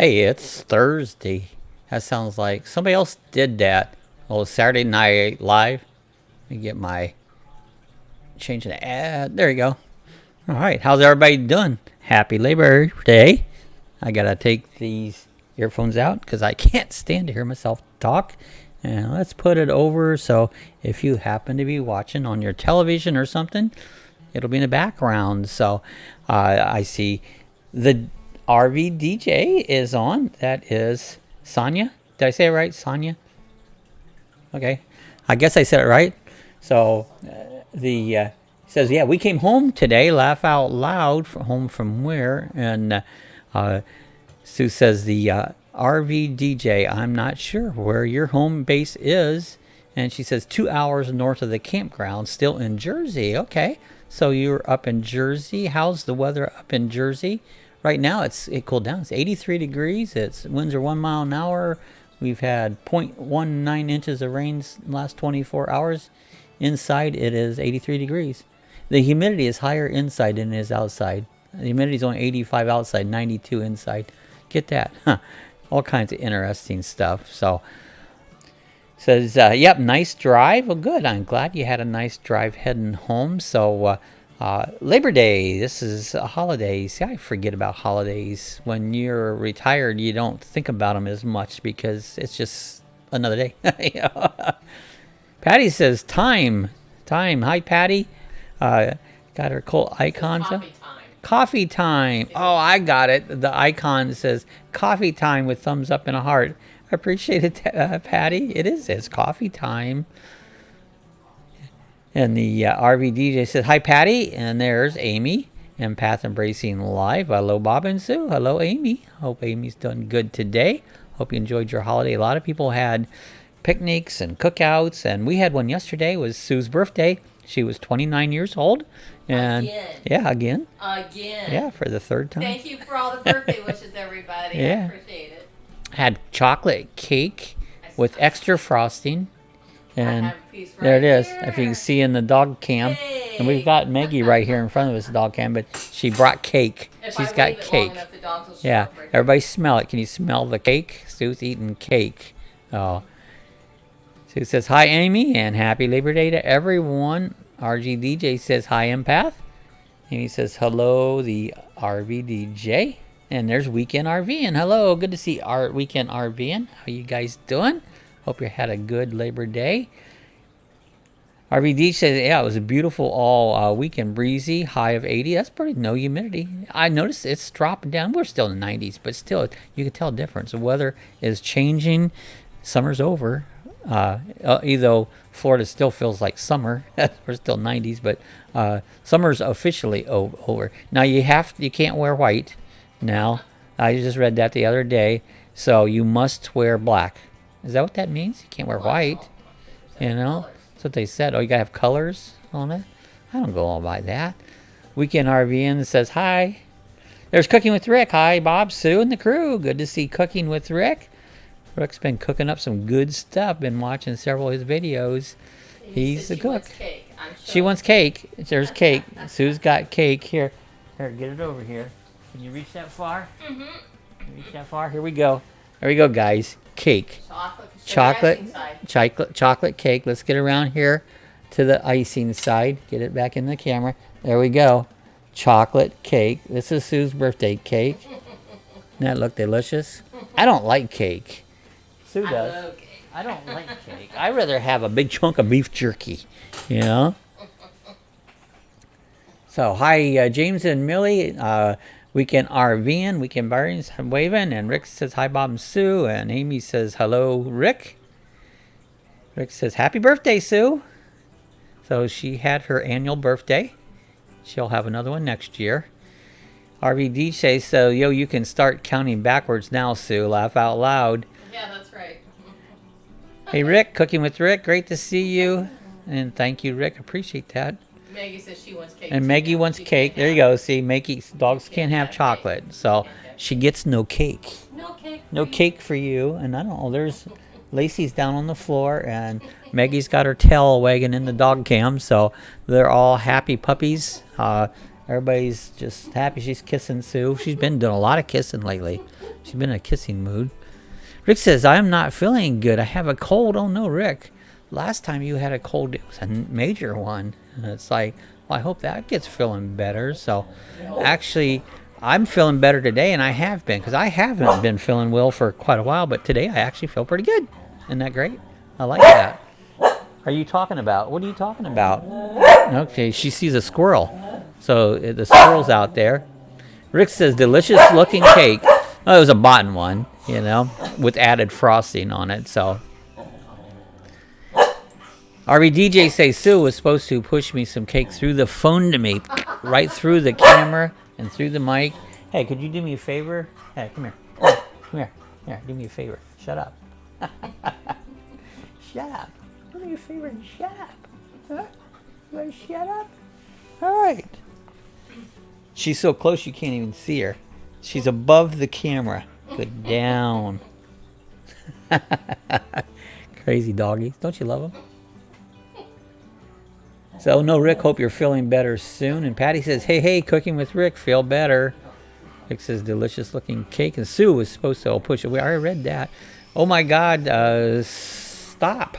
Hey, it's Thursday. That sounds like somebody else did that. Oh, Saturday Night Live. Let me get my change the ad. There you go. All right, how's everybody doing? Happy Labor Day. I gotta take these earphones out because I can't stand to hear myself talk. And let's put it over so if you happen to be watching on your television or something, it'll be in the background. So I see the RV DJ is on. That is Sonia. Did I say it right? Sonia? Okay. I guess I said it right. So the says, yeah, we came home today. Laugh out loud. Home from where? And Sue says the RV DJ. I'm not sure where your home base is. And she says 2 hours north of the campground, still in Jersey. Okay. So you're up in Jersey. How's the weather up in Jersey? Right now, it cooled down. It's 83 degrees. Winds are 1 mile an hour. We've had 0.19 inches of rain in the last 24 hours. Inside, it is 83 degrees. The humidity is higher inside than it is outside. The humidity is only 85 outside, 92 inside. Get that? Huh. All kinds of interesting stuff. So, says, yep, nice drive. Well, good. I'm glad you had a nice drive heading home. So, Labor Day, this is a holiday. See, I forget about holidays. When you're retired, you don't think about them as much because it's just another day. Patty says, time. Hi, Patty. Got her cool icons. Coffee time. Oh, I got it. The icon says coffee time with thumbs up and a heart. I appreciate it, Patty. It's coffee time. And the RV DJ says, hi, Patty. And there's Amy, Empath Embracing Live. Hello, Bob and Sue. Hello, Amy. Hope Amy's done good today. Hope you enjoyed your holiday. A lot of people had picnics and cookouts. And we had one yesterday. It was Sue's birthday. She was 29 years old. And again. Yeah, again. Again. Yeah, for the third time. Thank you for all the birthday wishes, everybody. Yeah. I appreciate it. Had chocolate cake with extra frosting. And I have a piece right there it is. here. If you can see in the dog cam. Hey. And we've got Maggie right here in front of us, dog cam, but she brought cake. She's got cake. Enough, the dogs will show Yeah. up right Everybody smell it. Can you smell the cake? Sue's eating cake. Oh. Sue says, hi, Amy, and happy Labor Day to everyone. RG DJ says, hi, Empath. Amy says, hello, the RV DJ. And there's Weekend RVing. Hello, good to see Weekend RVing. How you guys doing? Hope you had a good Labor Day. RVD says, yeah, it was a beautiful all weekend, breezy, high of 80. That's pretty, no humidity. I noticed it's dropping down. We're still in the 90s, but still, you can tell a difference. The weather is changing. Summer's over. Although Florida still feels like summer. We're still 90s, but summer's officially over. Now, you can't wear white now. I just read that the other day. So you must wear black. Is that what that means? You can't wear white. You know? That's what they said. Oh, you got to have colors on it? I don't go all by that. Weekend RVN says, hi. There's Cooking with Rick. Hi, Bob, Sue, and the crew. Good to see Cooking with Rick. Rick's been cooking up some good stuff. Been watching several of his videos. He's the cook. She wants cake. There's cake. Sue's got cake. Here, get it over here. Can you reach that far? Mm-hmm. Reach that far? Here we go. There we go, guys. Cake. Chocolate cake. Let's get around here to the icing side. Get it back in the camera. There we go. Chocolate cake. This is Sue's birthday cake. Doesn't that look delicious? I don't like cake. Sue does. I love cake. I don't like cake. I'd rather have a big chunk of beef jerky. You know? So, hi, James and Millie. Weekend RVing, Weekend Barons waving, and Rick says hi, Bob and Sue, and Amy says hello, Rick. Rick says happy birthday, Sue. So she had her annual birthday. She'll have another one next year. RVD says, so yo, you can start counting backwards now, Sue. Laugh out loud. Yeah, that's right. Hey, Rick, Cooking with Rick, great to see you, and thank you, Rick. Appreciate that. Maggie says she wants cake. And Maggie wants cake. There you go. See, dogs can't have chocolate. So she gets no cake. No cake for you. And I don't know. There's Lacey's down on the floor. And Maggie's got her tail wagging in the dog cam. So they're all happy puppies. Everybody's just happy she's kissing Sue. She's been doing a lot of kissing lately. She's been in a kissing mood. Rick says, I'm not feeling good. I have a cold. Oh, no, Rick. Last time you had a cold, it was a major one. And it's like, well, I hope that gets feeling better. So, actually, I'm feeling better today, and I have been. Because I haven't been feeling well for quite a while. But today, I actually feel pretty good. Isn't that great? I like that. Are you talking about? What are you talking about? Okay, she sees a squirrel. So the squirrel's out there. Rick says, delicious looking cake. Oh, it was a bought one, you know, with added frosting on it. So RVDJ says, Sue was supposed to push me some cake through the phone to me, right through the camera and through the mic. Hey, could you do me a favor? Hey, come here. Come here. Here, do me a favor. Shut up. Shut up. Do me a favor and shut up. Huh? You want to shut up? All right. She's so close you can't even see her. She's above the camera. Good down. Crazy doggies. Don't you love them? So, no, Rick, hope you're feeling better soon. And Patty says, hey, cooking with Rick, feel better. Rick says, delicious looking cake. And Sue was supposed to, push it. We already read that. Oh, my God. Stop.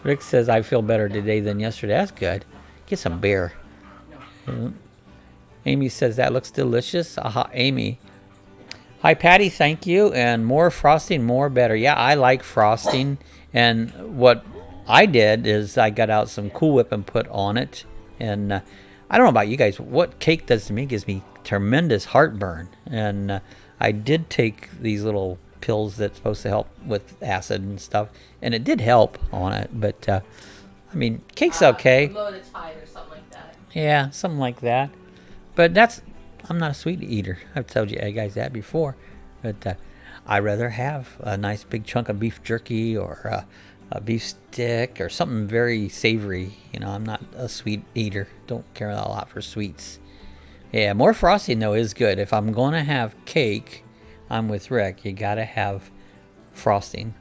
Rick says, I feel better today than yesterday. That's good. Get some beer. Amy says, that looks delicious. Aha, Amy. Hi, Patty. Thank you. And more frosting, more better. Yeah, I like frosting. And what I did is I got out some Cool Whip and put on it. And I don't know about you guys. What cake does to me gives me tremendous heartburn. And I did take these little pills that's supposed to help with acid and stuff. And it did help on it. But, I mean, cake's okay. Loditide or something like that. Yeah, something like that. But I'm not a sweet eater. I've told you guys that before. But I'd rather have a nice big chunk of beef jerky or a beef stick or something very savory. You know, I'm not a sweet eater. Don't care a lot for sweets. Yeah, more frosting, though, is good. If I'm going to have cake, I'm with Rick. You got to have frosting.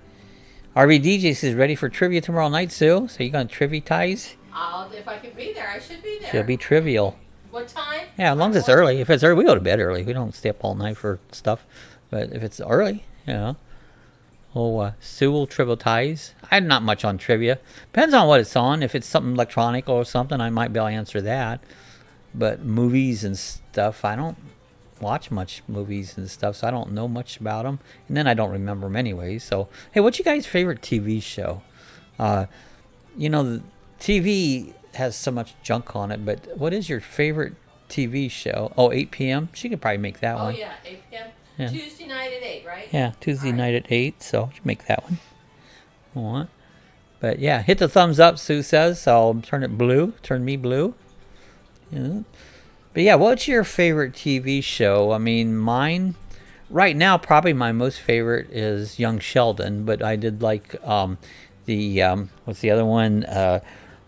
RVDJ says, ready for trivia tomorrow night, Sue? So you going to trivia-tize? If I can be there, I should be there. She'll be trivial. What time? Yeah, as long as it's early. If it's early, we go to bed early. We don't stay up all night for stuff. But if it's early, you know. Oh, Sue will trivialize. I'm not much on trivia. Depends on what it's on. If it's something electronic or something, I might be able to answer that. But movies and stuff, I don't watch much movies and stuff, so I don't know much about them. And then I don't remember them anyway. So, hey, what's your guys' favorite TV show? You know, the TV has so much junk on it, but what is your favorite TV show? Oh, 8 p.m.? She could probably make that one. Oh, yeah, 8 p.m. Yeah. Tuesday night at 8, right? Yeah, Tuesday night at 8, so she make that one. Alright. But yeah, hit the thumbs up, Sue says, so I'll turn it blue. Turn me blue. Yeah. But yeah, what's your favorite TV show? I mean, mine, right now, probably my most favorite is Young Sheldon, but I did like what's the other one?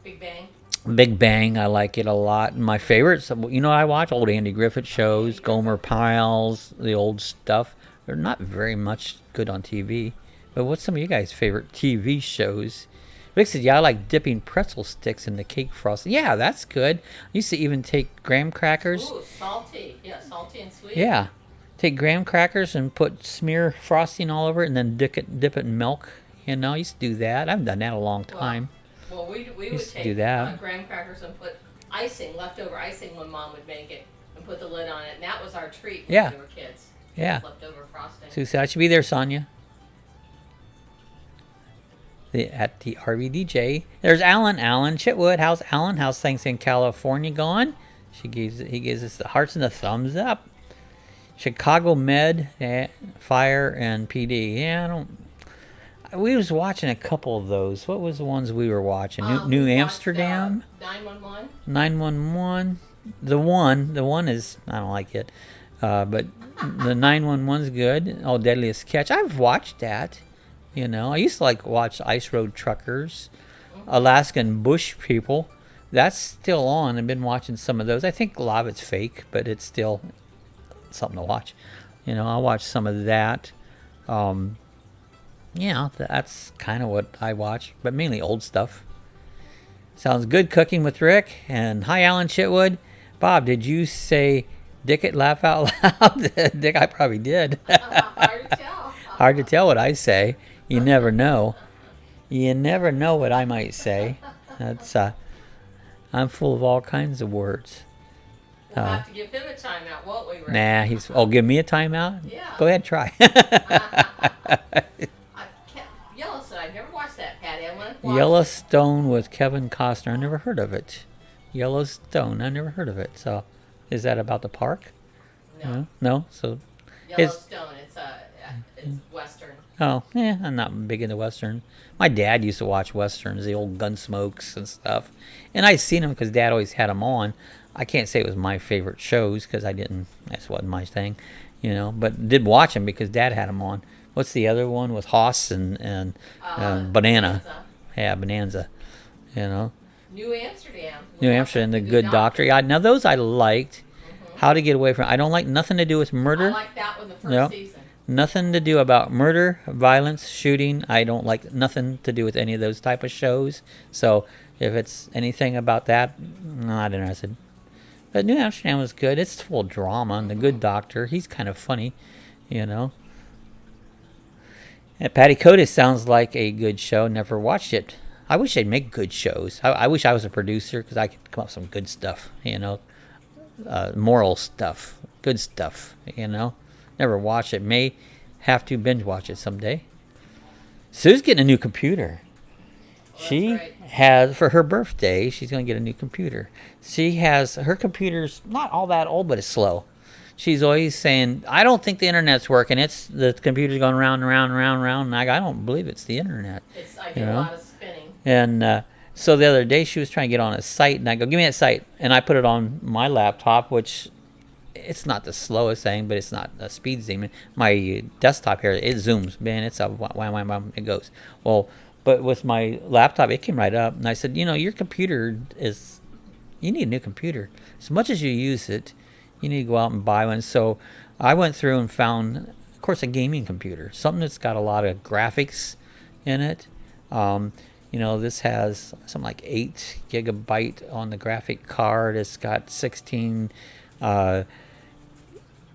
Big Bang. Big Bang, I like it a lot. My favorites, you know, I watch old Andy Griffith shows, Gomer Pyles, the old stuff. They're not very much good on TV. But what's some of you guys' favorite TV shows? Rick said, yeah, I like dipping pretzel sticks in the cake frosting. Yeah, that's good. I used to even take graham crackers. Ooh, salty. Yeah, salty and sweet. Yeah. Take graham crackers and put smear frosting all over it and then dip it in milk. You know, I used to do that. I haven't done that in a long time. Well, we would Used to take do that. graham crackers and put leftover icing when Mom would make it, and put the lid on it, and that was our treat when we were kids. Yeah. Leftover frosting. Sue said, I should be there, Sonia. At the RVDJ. There's Alan. Alan Chitwood. How's Alan? How's things in California going? He gives us the hearts and the thumbs up. Chicago Med, Fire, and PD. Yeah, we was watching a couple of those. What was the ones we were watching? New Amsterdam? 911. 911. The one is, I don't like it. But the 911's good. Oh, Deadliest Catch. I've watched that. You know, I used to watch Ice Road Truckers, Alaskan Bush People. That's still on. I've been watching some of those. I think a lot of it's fake, but it's still something to watch. You know, I'll watch some of that. Yeah, that's kind of what I watch, but mainly old stuff. Sounds good, cooking with Rick. And hi, Alan Chitwood. Bob, did you say Dick it laugh out loud? Dick, I probably did. Hard to tell. Hard to tell what I say. You never know. You never know what I might say. That's I'm full of all kinds of words. We'll have to give him a timeout, won't we, Rick? Nah, he's. Oh, give me a timeout? Yeah. Go ahead, try. Yellowstone. I've never watched that, Patty. I want to watch Yellowstone with Kevin Costner. I never heard of it. Yellowstone. I never heard of it. So, is that about the park? No. No. So. Yellowstone. It's Western. Oh, yeah. I'm not big into Western. My dad used to watch Westerns, the old Gunsmokes and stuff, and I seen them because Dad always had them on. I can't say it was my favorite shows because I didn't. That wasn't my thing, But did watch them because Dad had them on. What's the other one with Hoss and Banana? Bonanza. Yeah, Bonanza. New Amsterdam. New Amsterdam, the Good Doctor. Yeah, now those I liked. Mm-hmm. How to Get Away From. I don't like nothing to do with murder. I like that one the first season. Nothing to do about murder, violence, shooting. I don't like nothing to do with any of those type of shows. So if it's anything about that, I'm not interested. But New Amsterdam was good. It's full of drama. And the Good Doctor, he's kind of funny, And Patty Codis sounds like a good show. Never watched it. I wish they'd make good shows. I wish I was a producer because I could come up with some good stuff, moral stuff, good stuff, Never watched it. May have to binge watch it someday. Sue's getting a new computer. She has, for her birthday, she's going to get a new computer. Her computer's not all that old, but it's slow. She's always saying, I don't think the internet's working. The computer's going round and round and round and round. And I don't believe it's the internet. I get a lot of spinning. And so the other day she was trying to get on a site, and I go, give me that site. And I put it on my laptop, which it's not the slowest thing, but it's not a speed zoom. My desktop here, it zooms. Man, it's a wham, it goes. Well, but with my laptop, it came right up. And I said, your computer you need a new computer. As much as you use it, you need to go out and buy one. So I went through and found, of course, a gaming computer. Something that's got a lot of graphics in it. This has something like 8 gigabyte on the graphic card. It's got 16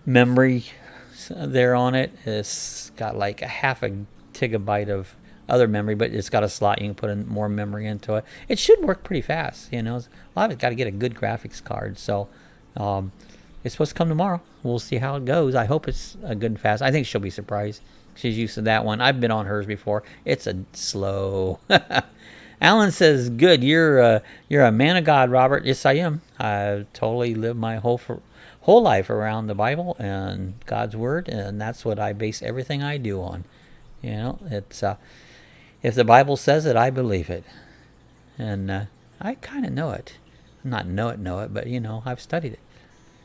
memory there on it. It's got like a half a gigabyte of other memory, but it's got a slot you can put in more memory into it. It should work pretty fast. A lot of it's got to get a good graphics card. So it's supposed to come tomorrow. We'll see how it goes. I hope it's a good and fast. I think she'll be surprised. She's used to that one. I've been on hers before. It's a slow. Alan says, "Good. You're a man of God, Robert." Yes, I am. I totally live my whole life around the Bible and God's Word, and that's what I base everything I do on. It's if the Bible says it, I believe it, and I kind of know it. Not know it, but I've studied it.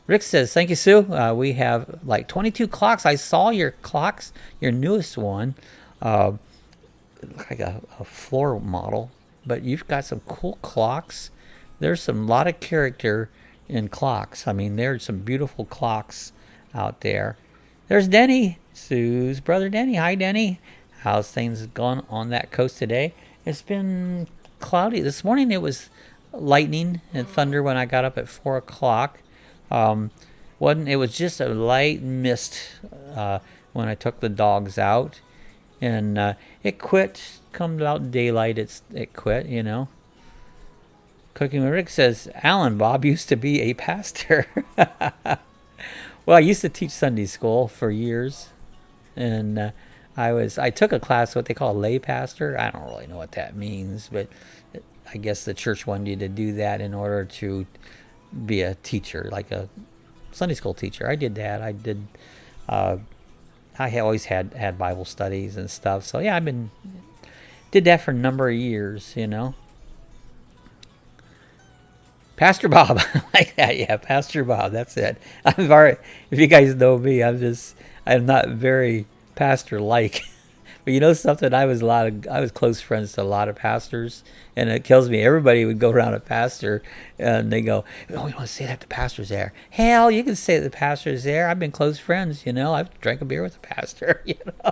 Rick says, "Thank you, Sue. We have like 22 clocks. I saw your clocks, your newest one, like a floor model, but you've got some cool clocks. There's lot of character in clocks. I mean, there's some beautiful clocks out there. There's Denny, Sue's brother Denny. Hi, Denny. How's things going on that coast today? It's been cloudy. This morning it was lightning and thunder when I got up at 4 o'clock. It was just a light mist when I took the dogs out, and it quit. Come out daylight, it quit. Cooking with Rick says, Alan, Bob used to be a pastor. Well, I used to teach Sunday school for years, and I took a class, what they call a lay pastor. I don't really know what that means, but I guess the church wanted you to do that in order to be a teacher, like a Sunday school teacher. I did that. I always had Bible studies and stuff. So yeah, did that for a number of years, Pastor Bob, like that, yeah, Pastor Bob. That's it. If you guys know me, I'm not very pastor-like. But something, I was close friends to a lot of pastors, and it kills me. Everybody would go around a pastor, and they go, "Oh, you want to say that the pastor's there?" Hell, you can say that the pastor's there. I've been close friends, I've drank a beer with the pastor,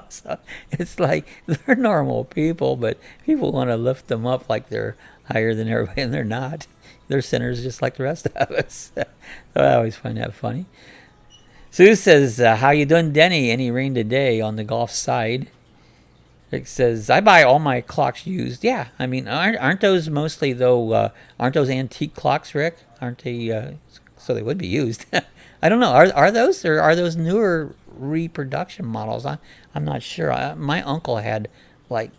So it's like they're normal people, but people want to lift them up like they're higher than everybody, and they're not. They're sinners just like the rest of us. So I always find that funny. Sue says, how you doing, Denny? Any rain today on the Gulf side? Rick says, I buy all my clocks used. Yeah, I mean, aren't those mostly, though, aren't those antique clocks, Rick? Aren't they, so they would be used. I don't know. Are those, or are those newer reproduction models? I'm not sure. My uncle had, like,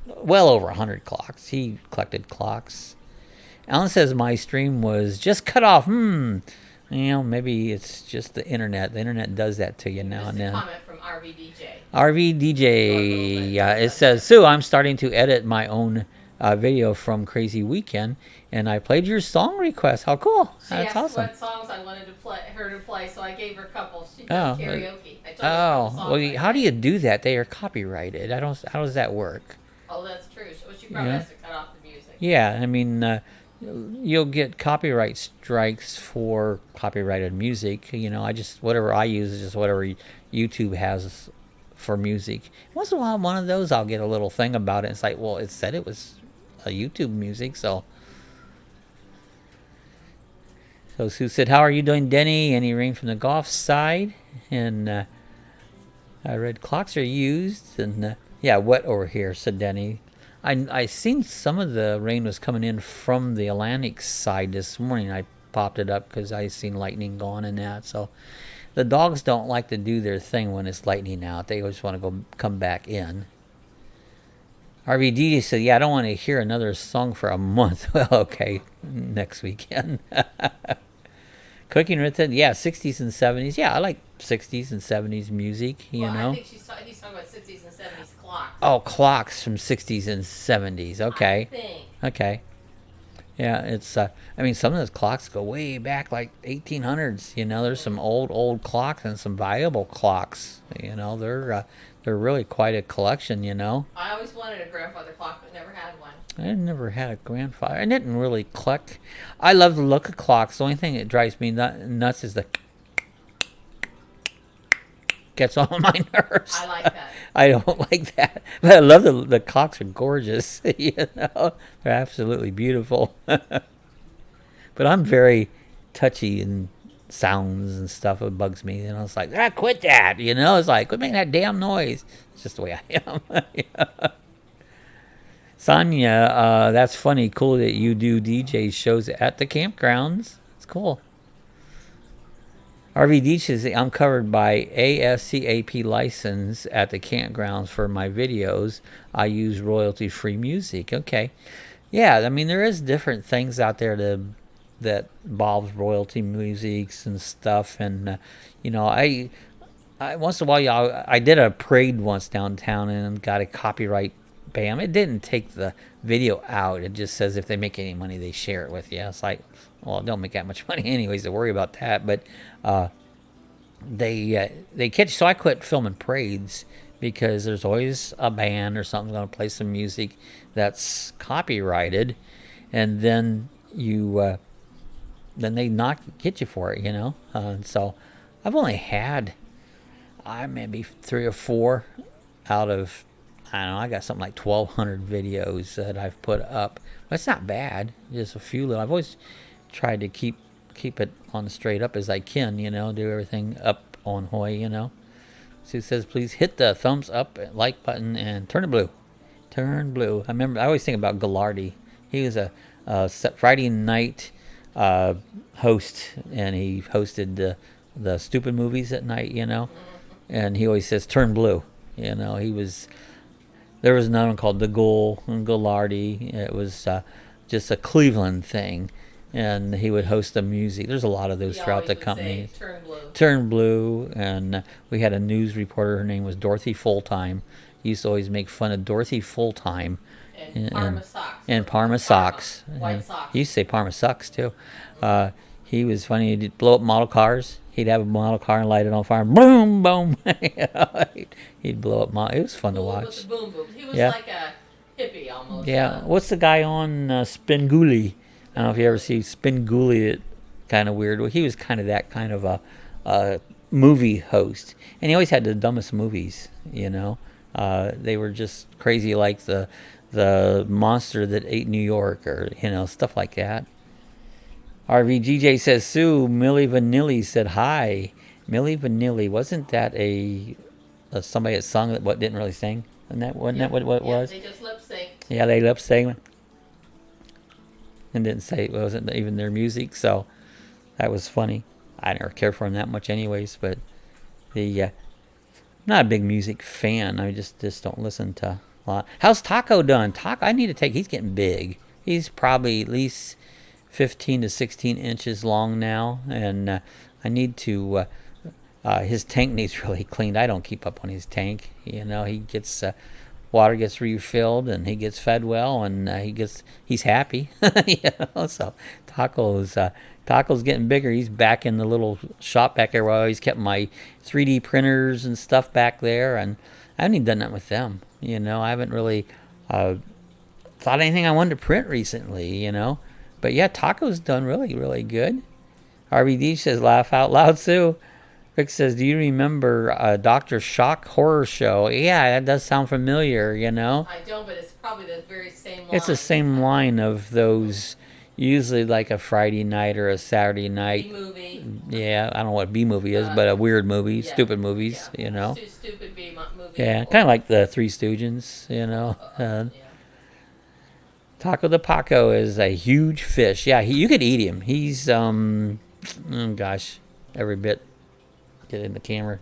well over 100 clocks. He collected clocks. Alan says my stream was just cut off. Maybe it's just the internet. The internet does that to you now and then. Comment from RVDJ. RVDJ, yeah, it says, Sue, I'm starting to edit my own video from Crazy Weekend, and I played your song request. How cool! That's awesome. What songs I wanted her to play, so I gave her a couple. She does karaoke. How do you do that? They are copyrighted. How does that work? Oh, that's true. She probably has to cut off the music. Yeah, I mean, you'll get copyright strikes for copyrighted music. Whatever I use is just whatever YouTube has for music. Once in a while, one of those, I'll get a little thing about it. It's like, well, it said it was a YouTube music, so. So Sue said, how are you doing, Denny? Any rain from the Gulf side? And I read clocks are used, and wet over here, said Denny. I seen some of the rain was coming in from the Atlantic side this morning. I popped it up because I seen lightning going and that. So the dogs don't like to do their thing when it's lightning out. They always want to come back in. RVD said, I don't want to hear another song for a month. Well, okay, next weekend. Cooking with it, 60s and 70s. Yeah, I like 60s and 70s music, you know. I think he's talking about 60s and 70s clocks. Oh, clocks from 60s and 70s. Okay. I think. Okay. Yeah, it's, some of those clocks go way back, like 1800s, There's some old clocks and some valuable clocks, They're really quite a collection, I always wanted a grandfather clock, but never had one. I never had a grandfather. I didn't really collect. I love the look of clocks. The only thing that drives me nuts is the gets on my nerves. I like that. I don't like that. But I love the clocks are gorgeous. They're absolutely beautiful. But I'm very touchy in sounds and stuff. It bugs me. It's like, quit that. It's like, quit making that damn noise. It's just the way I am. Sonia, that's funny. Cool that you do DJ shows at the campgrounds. It's cool. RVD says I'm covered by ASCAP license at the campgrounds for my videos. I use royalty-free music. Okay. Yeah, there is different things out there that involves royalty musics and stuff. And, I once in a while, I did a parade once downtown and got a copyright bam. It didn't take the video out. It just says if they make any money, they share it with you. It's like, well, don't make that much money anyways to worry about that. But they catch. So I quit filming parades because there's always a band or something going to play some music that's copyrighted, and then then they get you for it, so I've only had maybe 3 or 4 out of, I don't know, I got something like 1,200 videos that I've put up. That's not bad. Just a few little. I've always tried to keep it on the straight up as I can, do everything up on Hoy, Sue says, please hit the thumbs up, like button, and turn it blue. Turn blue. I always think about Ghoulie. He was a Friday night host, and he hosted the stupid movies at night, and he always says, turn blue. There was another one called The Ghoul and Ghoulie. It was just a Cleveland thing, and he would host the music. There's a lot of those throughout the company. Turn blue. Turn blue, and we had a news reporter. Her name was Dorothy Fulltime. He used to always make fun of Dorothy Fulltime. And Parma socks. And Parma socks. White socks. He used to say Parma sucks, too. He was funny. He'd blow up model cars. He'd have a model car and light it on fire. Boom, boom. He'd blow up model. It was fun to watch. With the boom, boom. He was like a hippie almost. Yeah. What's the guy on Spin Ghoulie? I don't know if you ever see Spin Ghoulie. It kind of weird. Well, he was kind of that kind of a movie host. And he always had the dumbest movies, They were just crazy, like the monster that ate New York, or, stuff like that. RVGJ says, Sue, Millie Vanilli said hi. Millie Vanilli, wasn't that a somebody that sung that what didn't really sing? Wasn't that what it was? They just lip synced. Yeah, they lip synced and didn't say it wasn't even their music, so that was funny. I never cared for them that much anyways, but I'm not a big music fan. I just don't listen to a lot. How's Taco done? Taco, he's getting big. He's probably at least 15 to 16 inches long now, and I need to, his tank needs really cleaned. I don't keep up on his tank. He gets, water gets refilled, and he gets fed well, and he's happy. So Taco's getting bigger. He's back in the little shop back there where I always kept my 3D printers and stuff back there, and I haven't even done that with them. I haven't really thought anything I wanted to print recently, But yeah, Taco's done really, really good. RBD says, laugh out loud, Sue. Rick says, do you remember Dr. Shock Horror Show? Yeah, that does sound familiar, I don't, but it's probably the very same line. It's the same line of those, usually like a Friday night or a Saturday night. B-movie. Yeah, I don't know what B-movie is, but a weird movie, yeah. stupid movies, Stupid B-movie. Yeah, kind of like the Three Stooges, Yeah. Taco the Paco is a huge fish. Yeah, you could eat him. He's, every bit. Get in the camera.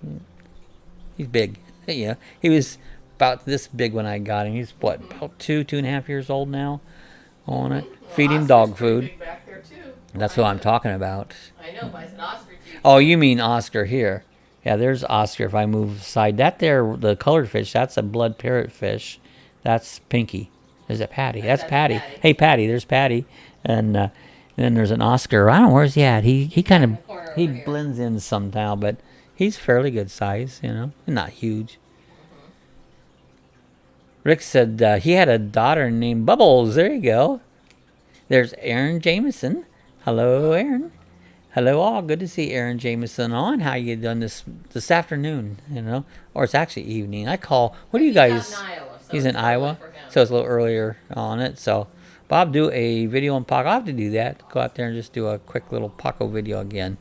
He's big. Yeah, he was about this big when I got him. He's about 2.5 years old now. On it. Feed him dog food. Big back there too. That's what I'm talking about. I know, but I said Oscar too. Oh, you mean Oscar here? Yeah, there's Oscar. If I move aside, that there, the colored fish, that's a blood parrot fish. That's Pinky. Is it Patty? That's Patty. Hey, Patty. There's Patty, and then there's an Oscar. I don't know where's he at. He kind of blends in somehow, but he's fairly good size. Not huge. Rick said he had a daughter named Bubbles. There you go. There's Aaron Jameson. Hello, Aaron. Hello, all. Good to see Aaron Jameson on. How you doing this afternoon? Or it's actually evening. What do you guys? He's out in Iowa, so he's in Iowa, so it's a little earlier on it. So, Bob, do a video on Paco. I'll have to do that. Go out there and just do a quick little Paco video again.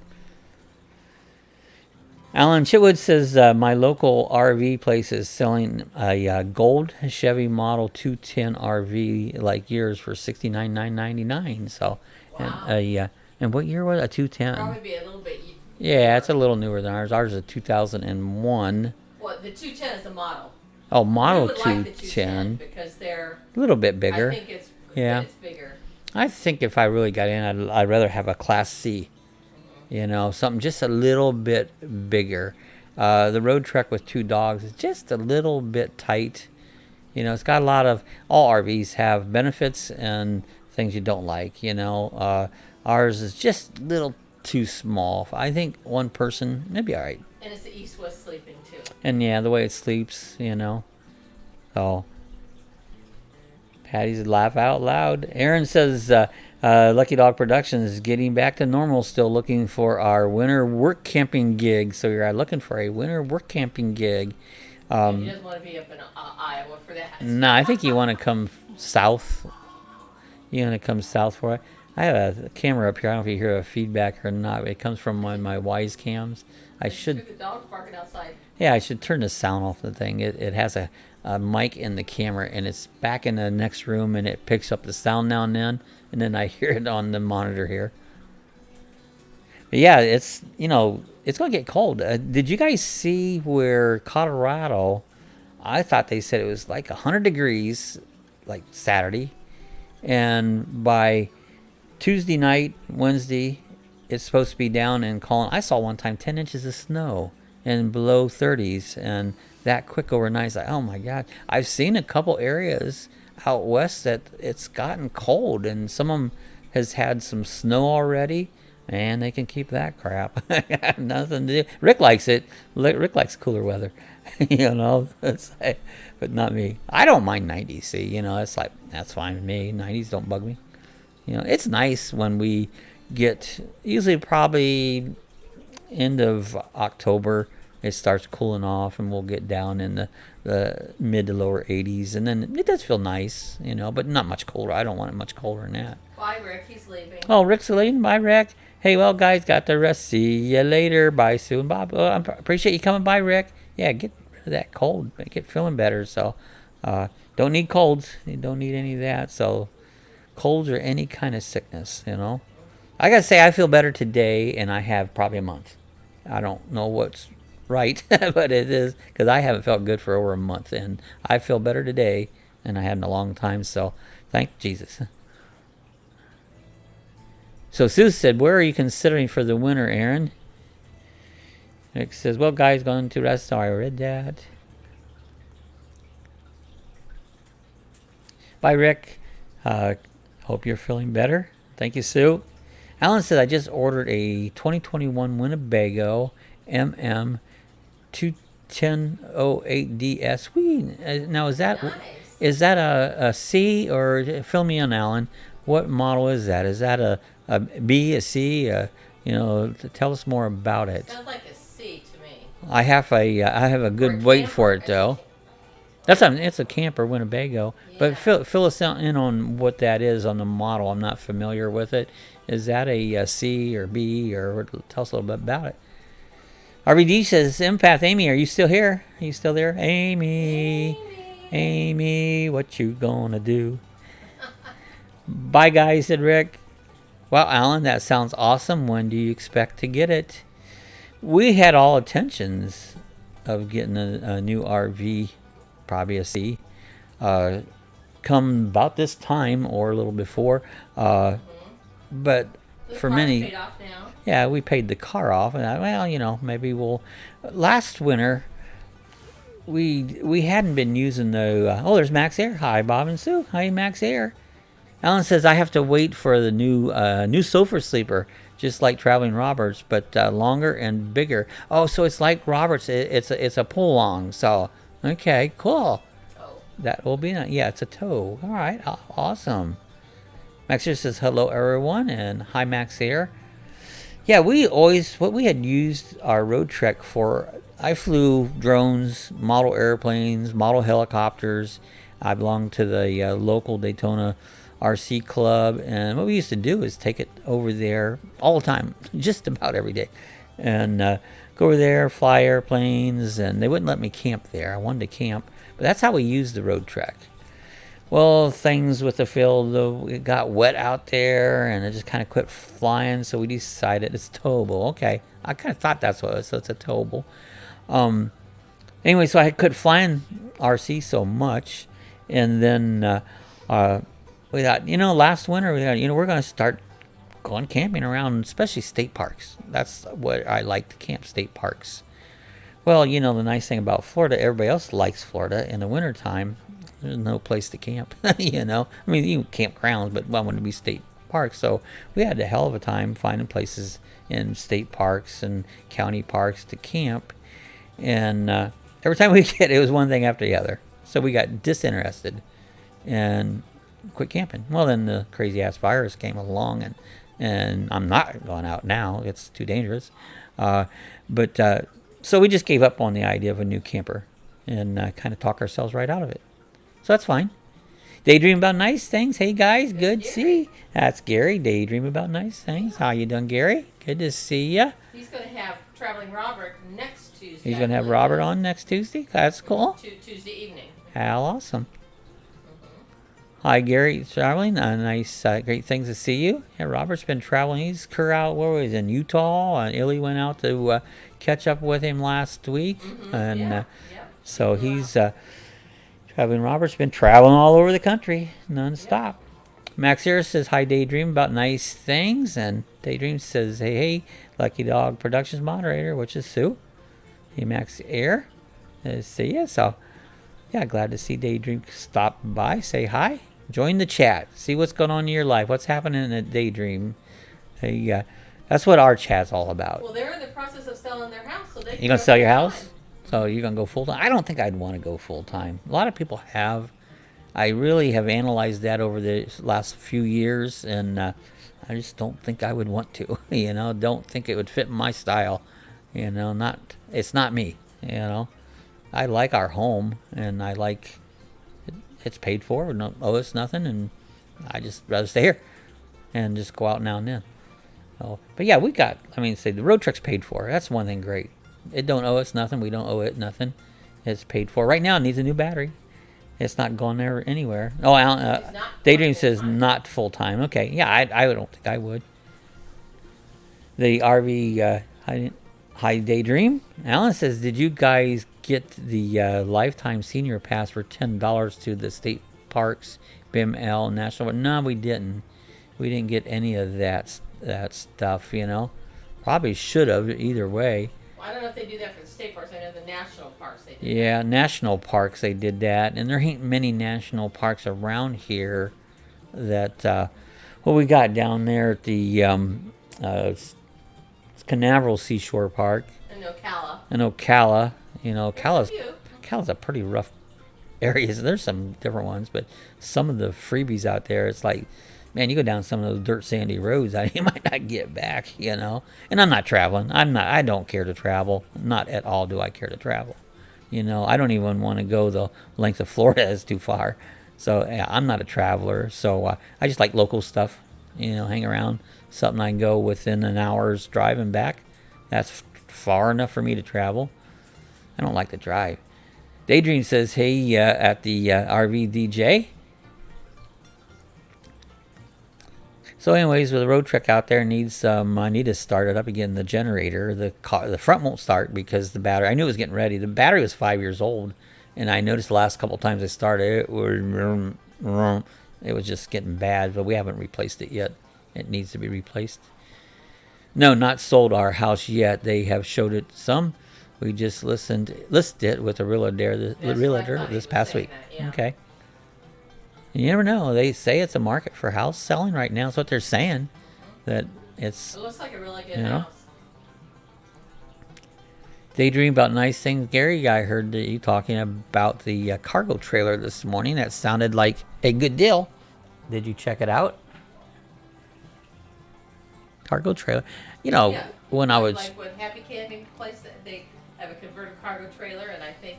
Alan Chitwood says, my local RV place is selling a gold Chevy Model 210 RV like yours for $69,999. So, wow. And what year was it? A 210? Probably be a little bit. Yeah, it's a little newer than ours. Ours is a 2001. Well, the 210 is a model. Oh, Model like 210. Because they're a little bit bigger. I think it's bigger. I think if I really got in, I'd rather have a Class C. Something just a little bit bigger. The Road Trek with 2 dogs is just a little bit tight. It's got a lot of, all RVs have benefits and things you don't like. Ours is just a little too small. I think one person, maybe all right. And it's the east-west sleeping too. And yeah, the way it sleeps, So, Patty's laugh out loud. Aaron says, Lucky Dog Productions is getting back to normal, still looking for our winter work camping gig. So you're looking for a winter work camping gig. He doesn't want to be up in Iowa for that. No, I think you want to come south. You want to come south for it. I have a camera up here. I don't know if you hear a feedback or not. It comes from one of my Wise cams. I should. The dog barking outside. Yeah, I should turn the sound off the thing. It has a mic in the camera, and it's back in the next room, and it picks up the sound now and then I hear it on the monitor here. But yeah, it's it's gonna get cold. Did you guys see where Colorado? I thought they said it was like 100 degrees, like Saturday, and by Tuesday night, Wednesday, it's supposed to be down in Colin. I saw one time 10 inches of snow and below 30s, and that quick overnight. It's like, oh my God. I've seen a couple areas out west that it's gotten cold, and some of them has had some snow already, and they can keep that crap. Nothing to do. Rick likes it. Rick likes cooler weather, it's like, but not me. I don't mind 90s. See, it's like, that's fine with me. 90s don't bug me. It's nice when we get, usually probably end of October it starts cooling off, and we'll get down in the mid to lower 80s, and then it does feel nice, you know, but not much colder. I don't want it much colder than that. Bye, Rick. He's leaving. Oh, Rick's leaving. Bye, Rick. Hey, well, guys, got the rest. See you later. Bye, Sue and Bob. I appreciate you coming by, Rick. Yeah, get rid of that cold. Get feeling better. So, don't need colds. You don't need any of that. So, colds or any kind of sickness, you know. I got to say, I feel better today, and I have probably a month. I don't know what's right, but it is, because I haven't felt good for over a month, and I feel better today than I had in a long time. So, thank Jesus. So Sue said, where are you considering for the winter, Aaron? Rick says, well, guys, going to rest. So I read that. Bye, Rick. Hope you're feeling better. Thank you, Sue. Alan said, I just ordered a 2021 Winnebago MM 21008DS. Now, is that a C, or fill me in, Alan? What model is that? Is that a B, a C? You know, tell us more about it. Sounds like a C to me. I have a good weight for it though. It's a camper Winnebago. Yeah. But fill us in on what that is on the model. I'm not familiar with it. Is that a C or B, or tell us a little bit about it? RVD says, Empath Amy, are you still here? Are you still there? Amy, what you gonna do? Bye, guys, said Rick. Well, Alan, that sounds awesome. When do you expect to get it? We had all intentions of getting a new RV, probably a C, come about this time or a little before. But the for many, paid off now. Yeah, we paid the car off, and well, you know, maybe we'll. Last winter, we hadn't been using the. Oh, there's Max Air. Hi, Bob and Sue. Hi, Max Air. Alan says, I have to wait for the new sofa sleeper, just like Traveling Roberts, but longer and bigger. Oh, so it's like Roberts. It's a pull-along. So, okay, cool. Oh. That will be nice. Yeah, it's a tow. All right, awesome. Max Air says, hello, everyone, and hi, Max Air. Yeah, what we had used our road trek for, I flew drones, model airplanes, model helicopters. I belong to the local Daytona RC club, and what we used to do is take it over there all the time, just about every day, and go over there, fly airplanes, and they wouldn't let me camp there. I wanted to camp, but that's how we used the road trek. Well, things with the field, it got wet out there, and it just kind of quit flying, so we decided it's towable. Okay, I kind of thought that's what it was, so it's a towable. Anyway, so I quit flying RC so much, and then we thought, last winter, we're going to start going camping around, especially state parks. That's what I like to camp, state parks. Well, the nice thing about Florida, everybody else likes Florida. In the wintertime, there's no place to camp, I mean, you campgrounds, but I want to be state parks. So we had a hell of a time finding places in state parks and county parks to camp. And every time we get it was one thing after the other. So we got disinterested and quit camping. Well, then the crazy ass virus came along, and I'm not going out now. It's too dangerous. But so we just gave up on the idea of a new camper and kind of talk ourselves right out of it. So that's fine. Daydream about nice things. Hey guys, good to see. That's Gary. Daydream about nice things. How you doing, Gary? Good to see ya. He's going to have Traveling Robert next Tuesday. He's going to have Robert on next Tuesday. That's cool. Tuesday evening. How awesome. Hi, Gary. Traveling. Nice, great things to see you. Yeah, Robert's been traveling. He's out. Where was he? In Utah, and Illy went out to catch up with him last week, and so he's traveling. Robert's been traveling all over the country, nonstop. Max Harris says, "Hi, Daydream about nice things," and Daydream says, "Hey, Lucky Dog Productions moderator, which is Sue." Hey, Max Air, see ya. So, yeah, glad to see Daydream stop by, say hi. Join the chat. See what's going on in your life. What's happening at Daydream. Hey, that's what our chat's all about. Well, they're in the process of selling their house. So you going to sell your house? So you're going to go full-time? I don't think I'd want to go full-time. A lot of people have. I really have analyzed that over the last few years, and I just don't think I would want to. Don't think it would fit my style. You know, it's not me. You know, I like our home, and I like it's paid for. We don't owe us nothing, and I just rather stay here and just go out now and then. Oh, but yeah, say the road truck's paid for. That's one thing great. It don't owe us nothing. We don't owe it nothing. It's paid for. Right now, it needs a new battery. It's not going there anywhere. Oh, Daydream says not full time. Okay, yeah, I don't think I would. The RV Hi Daydream. Alan says, did you guys get the lifetime senior pass for $10 to the state parks, BIML, National? No, we didn't. We didn't get any of that stuff. You know, probably should have either way. Well, I don't know if they do that for the state parks. I know the national parks they did. Yeah, national parks they did that, and there ain't many national parks around here. That what we got down there at the Canaveral Seashore Park. And Ocala. You know, Ocala's a pretty rough area. There's some different ones, but some of the freebies out there, it's like, man, you go down some of those dirt sandy roads, you might not get back, you know. And I'm not traveling. I don't care to travel. Not at all do I care to travel. You know, I don't even want to go the length of Florida. It's too far. So yeah, I'm not a traveler. So I just like local stuff, you know, hang around. Something I can go within an hour's drive and back. That's far enough for me to travel. I don't like to drive. Daydream says, hey, at the RV DJ. So anyways, with the road truck out there needs I need to start it up again, the generator. The front won't start because the battery, I knew it was getting ready. The battery was 5 years old, and I noticed the last couple times I started it was just getting bad, but we haven't replaced it yet. It needs to be replaced. No, not sold our house yet. They have showed it some. We just listed it with a realtor this past week. Yeah. Okay. You never know. They say it's a market for house selling right now. That's what they're saying. That It looks like a really good house. Daydream about nice things. Gary, I heard you talking about the cargo trailer this morning. That sounded like a good deal. Did you check it out? Cargo trailer. You know, Yeah. when I was... Like with Happy Camping Place, they have a converted cargo trailer, and I think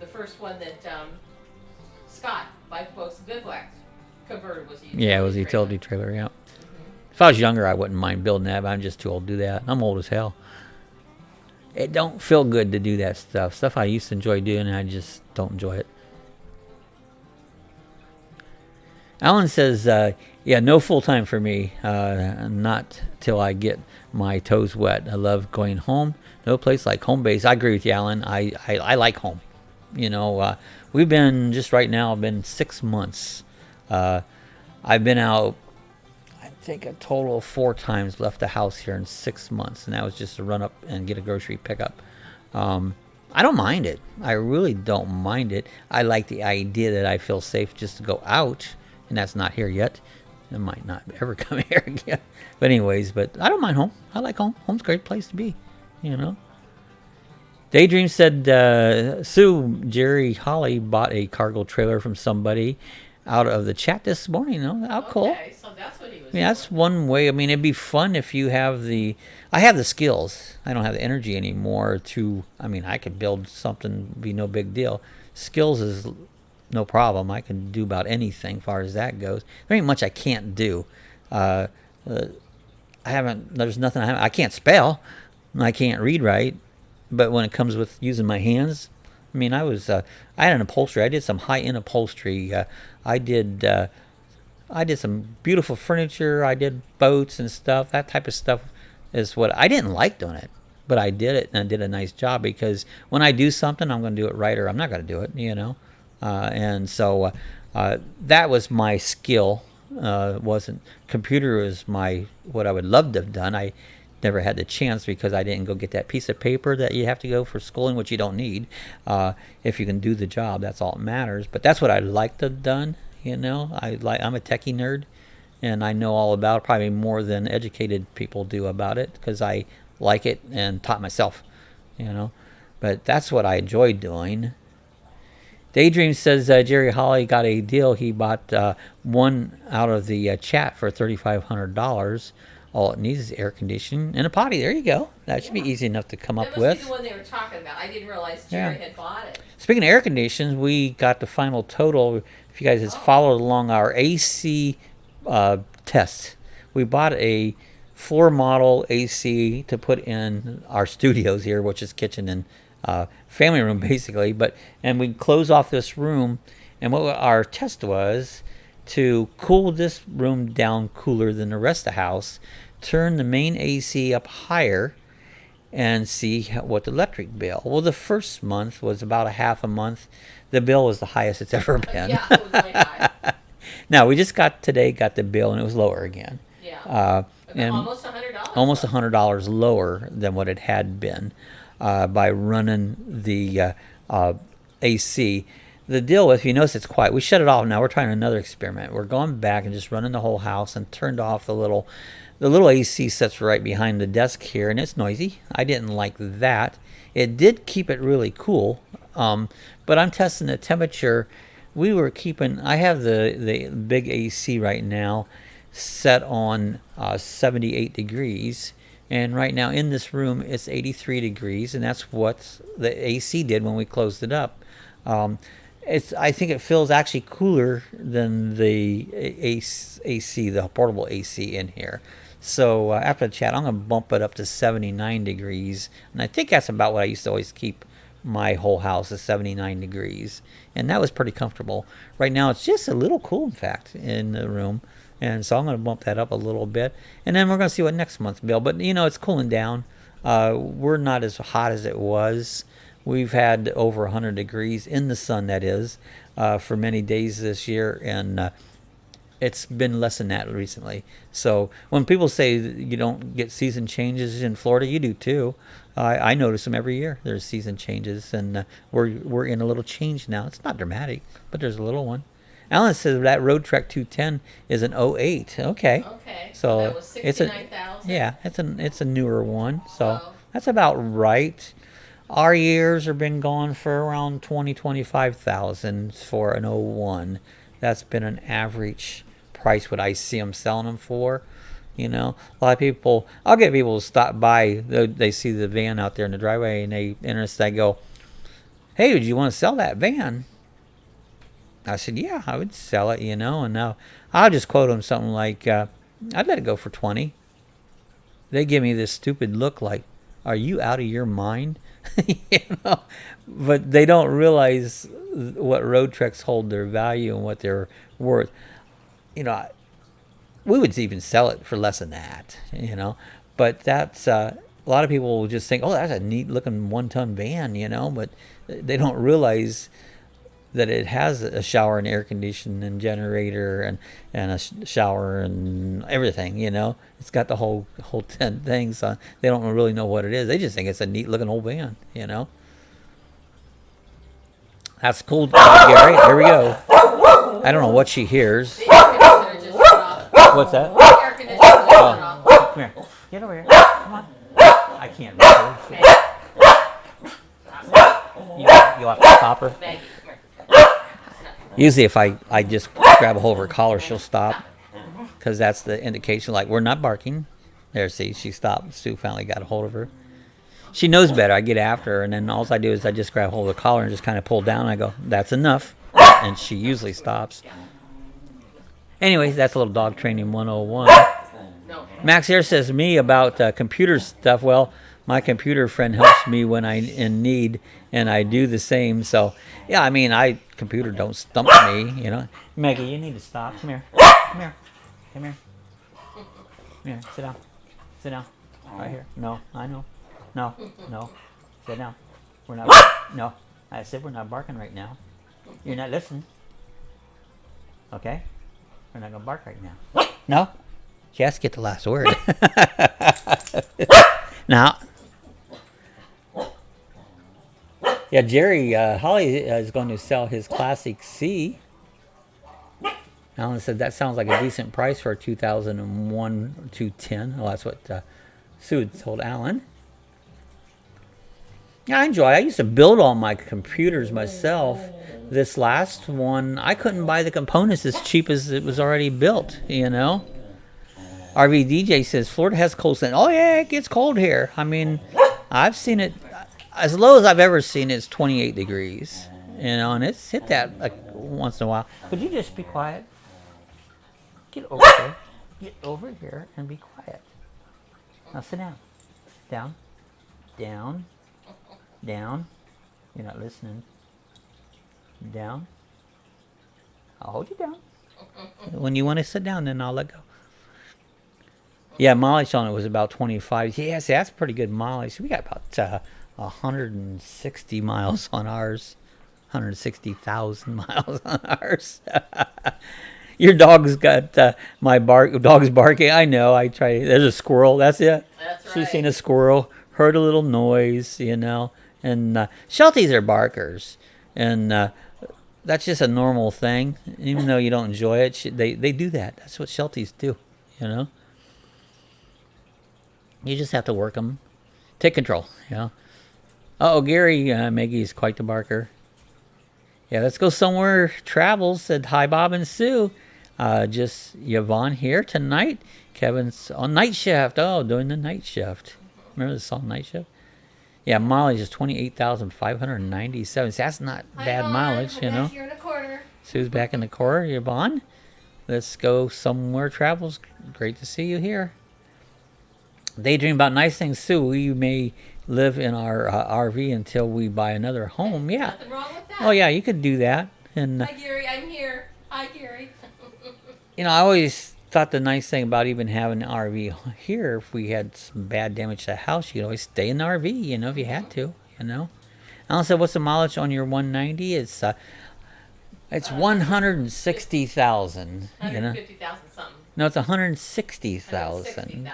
the first one that Scott, Bike Boats and Bivouacs, converted was a utility Yeah, it was a utility trailer, yeah. If I was younger, I wouldn't mind building that, but I'm just too old to do that. I'm old as hell. It don't feel good to do that stuff. Stuff I used to enjoy doing, and I just don't enjoy it. Alan says, yeah, no full-time for me. Not till I get my toes wet. I love going home. No place like home base. I agree with you, Alan. I like home. You know, we've been, just right now, I've been 6 months. I've been out, I think a total of 4 times, left the house here in 6 months. And that was just to run up and get a grocery pickup. I don't mind it. I really don't mind it. I like the idea that I feel safe just to go out. And that's not here yet. It might not ever come here again. But anyways, I don't mind home. I like home. Home's a great place to be, you know. Daydream said, Sue, Jerry Holly bought a cargo trailer from somebody out of the chat this morning. Oh, how cool. Okay, so that's what he was I mean, that's one way. I mean, it'd be fun if you have I have the skills. I don't have the energy anymore I could build something, be no big deal. Skills is no problem. I can do about anything as far as that goes. There ain't much I can't do. There's nothing I can't spell. I can't read right. But when it comes with using my hands, I mean, I had an upholstery. I did some high-end upholstery. I did some beautiful furniture. I did boats and stuff. That type of stuff is what I didn't like doing it, but I did it and I did a nice job, because when I do something, I'm going to do it right, or I'm not going to do it, you know. And so that was my skill. Wasn't computer was what I would love to have done. I never had the chance because I didn't go get that piece of paper that you have to go for schooling, which you don't need. If you can do the job, that's all that matters. But that's what I'd like to have done. You know, I'm a techie nerd, and I know all about it, probably more than educated people do about it, because I like it and taught myself. You know, but that's what I enjoy doing. Daydream says Jerry Holly got a deal. He bought one out of the chat for $3,500. All it needs is air conditioning and a potty. There you go. That should be easy enough to come That up must with. be the one they were talking about. I didn't realize Jerry had bought it. Speaking of air conditions, we got the final total. If you guys has followed along our AC test, we bought a floor model AC to put in our studios here, which is kitchen and family room basically. And we close off this room, and what our test was to cool this room down cooler than the rest of the house, turn the main AC up higher, and see what the electric bill. Well, the first month was about a half a month. The bill was the highest it's ever been. Yeah, it was way high. Now, we just got the bill, and it was lower again. Yeah. And almost $100. almost $100 lower than what it had been by running the AC. The deal with, if you notice, it's quiet. We shut it off now. We're trying another experiment. We're going back and just running the whole house and turned off the little AC sits right behind the desk here, and it's noisy. I didn't like that. It did keep it really cool, but I'm testing the temperature. We were keeping. I have the big AC right now set on 78 degrees, and right now in this room it's 83 degrees, and that's what the AC did when we closed it up. I think it feels actually cooler than the AC, the portable AC in here. So after the chat, I'm going to bump it up to 79 degrees. And I think that's about what I used to always keep my whole house, is 79 degrees. And that was pretty comfortable. Right now, it's just a little cool, in fact, in the room. And so I'm going to bump that up a little bit. And then we're going to see what next month's bill. But, it's cooling down. We're not as hot as it was. We've had over 100 degrees in the sun, that is, for many days this year, and it's been less than that recently. So when people say you don't get season changes in Florida, you do too. I notice them every year. There's season changes, and we're in a little change now. It's not dramatic, but there's a little one. Alan says that Road Trek 210 is an '08. Okay. So that was 69,000. Yeah, it's a newer one. So that's about right. Our years have been going for around 25,000 for an '01. That's been an average price what I see them selling them for. A lot of people, I'll get people to stop by. They see the van out there in the driveway and they interested. I go, "Hey, would you want to sell that van?" I said, "Yeah, I would sell it, And now I'll just quote them something like, "I'd let it go for 20." They give me this stupid look like, "Are you out of your mind?" But they don't realize what road treks hold their value and what they're worth. We would even sell it for less than that, But that's a lot of people will just think, "Oh, that's a neat looking 1-ton van," But they don't realize that it has a shower and air conditioning and generator and a shower and everything, It's got the whole 10 things. They don't really know what it is. They just think it's a neat looking old van, That's cool, Gary. Here we go. I don't know what she hears. What's that? Come here. Get over here. Come on. I can't reach her. You'll have to stop her. Usually if I just grab a hold of her collar, she'll stop. Because that's the indication, like, we're not barking. There, see, she stopped. Sue finally got a hold of her. She knows better. I get after her, and then all I do is I just grab hold of the collar and just kind of pull down. And I go, "That's enough." And she usually stops. Anyways, that's a little dog training 101. Max here says to me about computer stuff. Well, my computer friend helps me when I'm in need, and I do the same. So, yeah, computer don't stump me, Maggie, you need to stop. Come here. Come here. Come here. Come here. Sit down. Sit down. Right here. No, I know. No. Sit down. We're not. No. I said we're not barking right now. You're not listening. Okay? We're not going to bark right now. No? She has to get the last word. Now. Yeah, Jerry, Holly is going to sell his Classic C. Alan said that sounds like a decent price for a 2001 210. Well, that's what Sue told Alan. Yeah, I used to build all my computers myself. This last one, I couldn't buy the components as cheap as it was already built, RV DJ says Florida has cold snap. Oh yeah, it gets cold here. I mean, I've seen it as low as I've ever seen it is 28 degrees. You know, and it's hit that like once in a while. Could you just be quiet? Get over here. Get over here and be quiet. Now sit down. Down. Down. Down. You're not listening. Down. I'll hold you down. When you want to sit down, then I'll let go. Yeah, mileage on it was about 25. Yes, that's pretty good mileage. We got about 160 miles on ours. 160,000 miles on ours. Your dog's got dog's barking. I know. I try. There's a squirrel. That's it. That's right. She's seen a squirrel, heard a little noise, you know. And Shelties are barkers, and that's just a normal thing. Even though you don't enjoy it, they do that. That's what Shelties do, you know. You just have to work them. Take control, you know. Oh, Gary Maggie's quite the barker. Yeah, let's go somewhere. Travels said hi, Bob and Sue. Just Yvonne here tonight. Kevin's on night shift. Oh, doing the night shift. Remember the song Night Shift? Yeah, mileage is 28,597. So that's not bad mileage, you know. Here in the corner. Sue's back in the corner. Yvonne, let's go somewhere. Travels. Great to see you here. Daydream about nice things, Sue. We may live in our RV until we buy another home. Yeah. Nothing wrong with that. Oh yeah, you could do that. And Hi Gary, I'm here. Hi Gary. you know, I always thought the nice thing about even having an RV here, if we had some bad damage to the house, you could always stay in the RV, you know, if you had to, you know. Alan said, what's the mileage on your 190? It's 160,000. You know. 150,000 something. No, it's 160,000.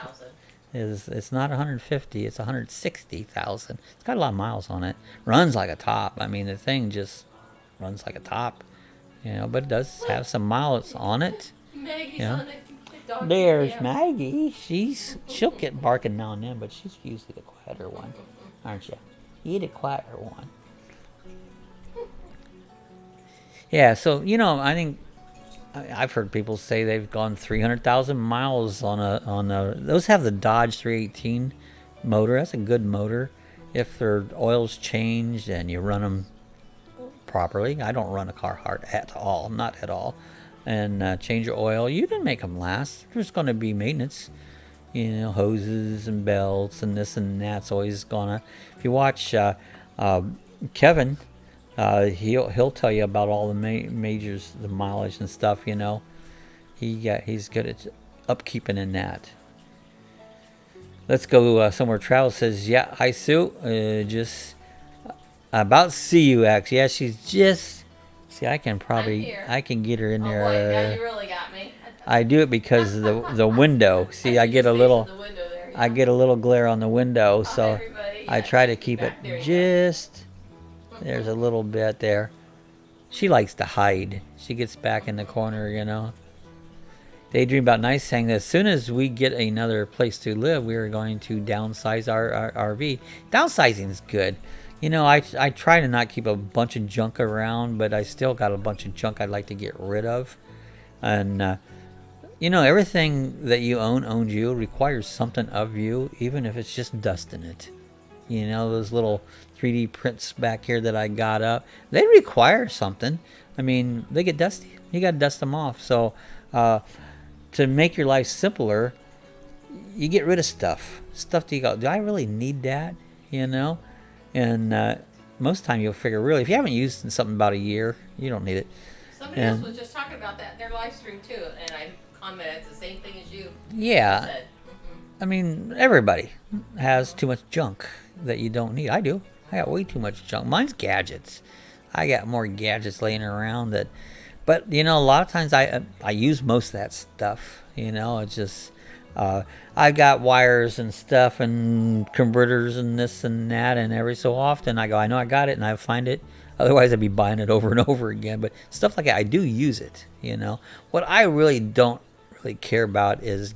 160,000. It's not 150, it's 160,000. It's got a lot of miles on it. Runs like a top. I mean, the thing just runs like a top, you know, but it does have some miles on it. Maggie's Yeah. on the dog. There's Maggie. She'll get barking now and then, but she's usually the quieter one, aren't you? You're the quieter one. Yeah, so, you know, I think I've heard people say they've gone 300,000 miles on a. Those have the Dodge 318 motor. That's a good motor. If their oil's changed and you run them properly. I don't run a car hard at all, not at all. And change your oil. You can make them last. There's going to be maintenance. You know, hoses and belts and this and that's always gonna. If you watch Kevin. He'll tell you about all the majors, the mileage and stuff. You know, he's good at upkeeping in that. Let's go somewhere. Travel says, yeah, hi Sue. Just about to see you. Actually, yeah, she's just. See, I can get her in there. Boy, now you really got me. I do it because of the window. See, I get a little. There, yeah. I get a little glare on the window, so I try to keep it just. There's a little bit there. She likes to hide. She gets back in the corner, you know. Daydream about nice saying that as soon as we get another place to live, we are going to downsize our RV. Downsizing is good. You know, I try to not keep a bunch of junk around, but I still got a bunch of junk I'd like to get rid of. And, you know, everything that you owns you, requires something of you, even if it's just dust in it. You know, those little 3D prints back here that I got up, they require something. I mean, they get dusty. You got to dust them off. So to make your life simpler, you get rid of stuff. Stuff that you go, do I really need that? You know? And most of the time you'll figure, really, if you haven't used something about a year, you don't need it. Somebody else was just talking about that in their live stream too, and I commented it's the same thing as you Yeah. said. I mean, everybody has too much junk that you don't need. I do. I got way too much junk. Mine's gadgets. I got more gadgets laying around that, but you know, a lot of times I use most of that stuff. You know, it's just I got wires and stuff and converters and this and that, and every so often I go, I know I got it, and I find it. Otherwise, I'd be buying it over and over again. But stuff like that, I do use it. You know, what I really don't care about is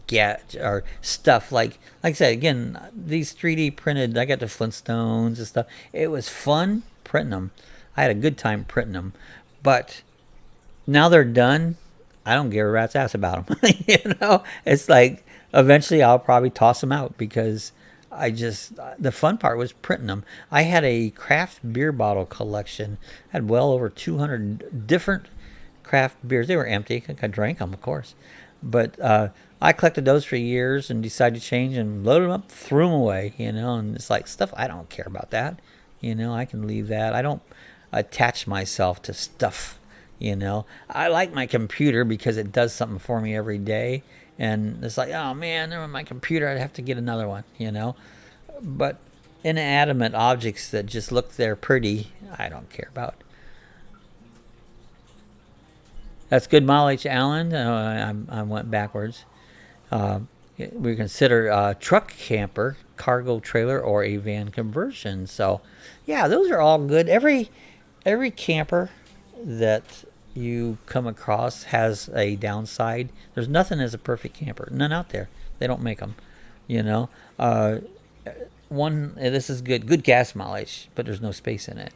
or stuff like I said again, these 3D printed. I got the Flintstones and stuff. It was fun printing them. I had a good time printing them, but now they're done. I don't give a rat's ass about them. You know, it's like Eventually, I'll probably toss them out because the fun part was printing them. I had a craft beer bottle collection. I had well over 200 different craft beers. They were empty. I drank them, of course. But I collected those for years and decided to change and loaded them up, threw them away, and it's like stuff, I don't care about that. I can leave that. I don't attach myself to stuff, I like my computer because it does something for me every day. And it's like, oh man, never my computer, I'd have to get another one, But inanimate objects that just look there pretty, I don't care about. That's good mileage, Alan. I went backwards. We consider truck camper, cargo trailer, or a van conversion. So, yeah, those are all good. Every camper that you come across has a downside. There's nothing as a perfect camper. None out there. They don't make them. This is good gas mileage, but there's no space in it.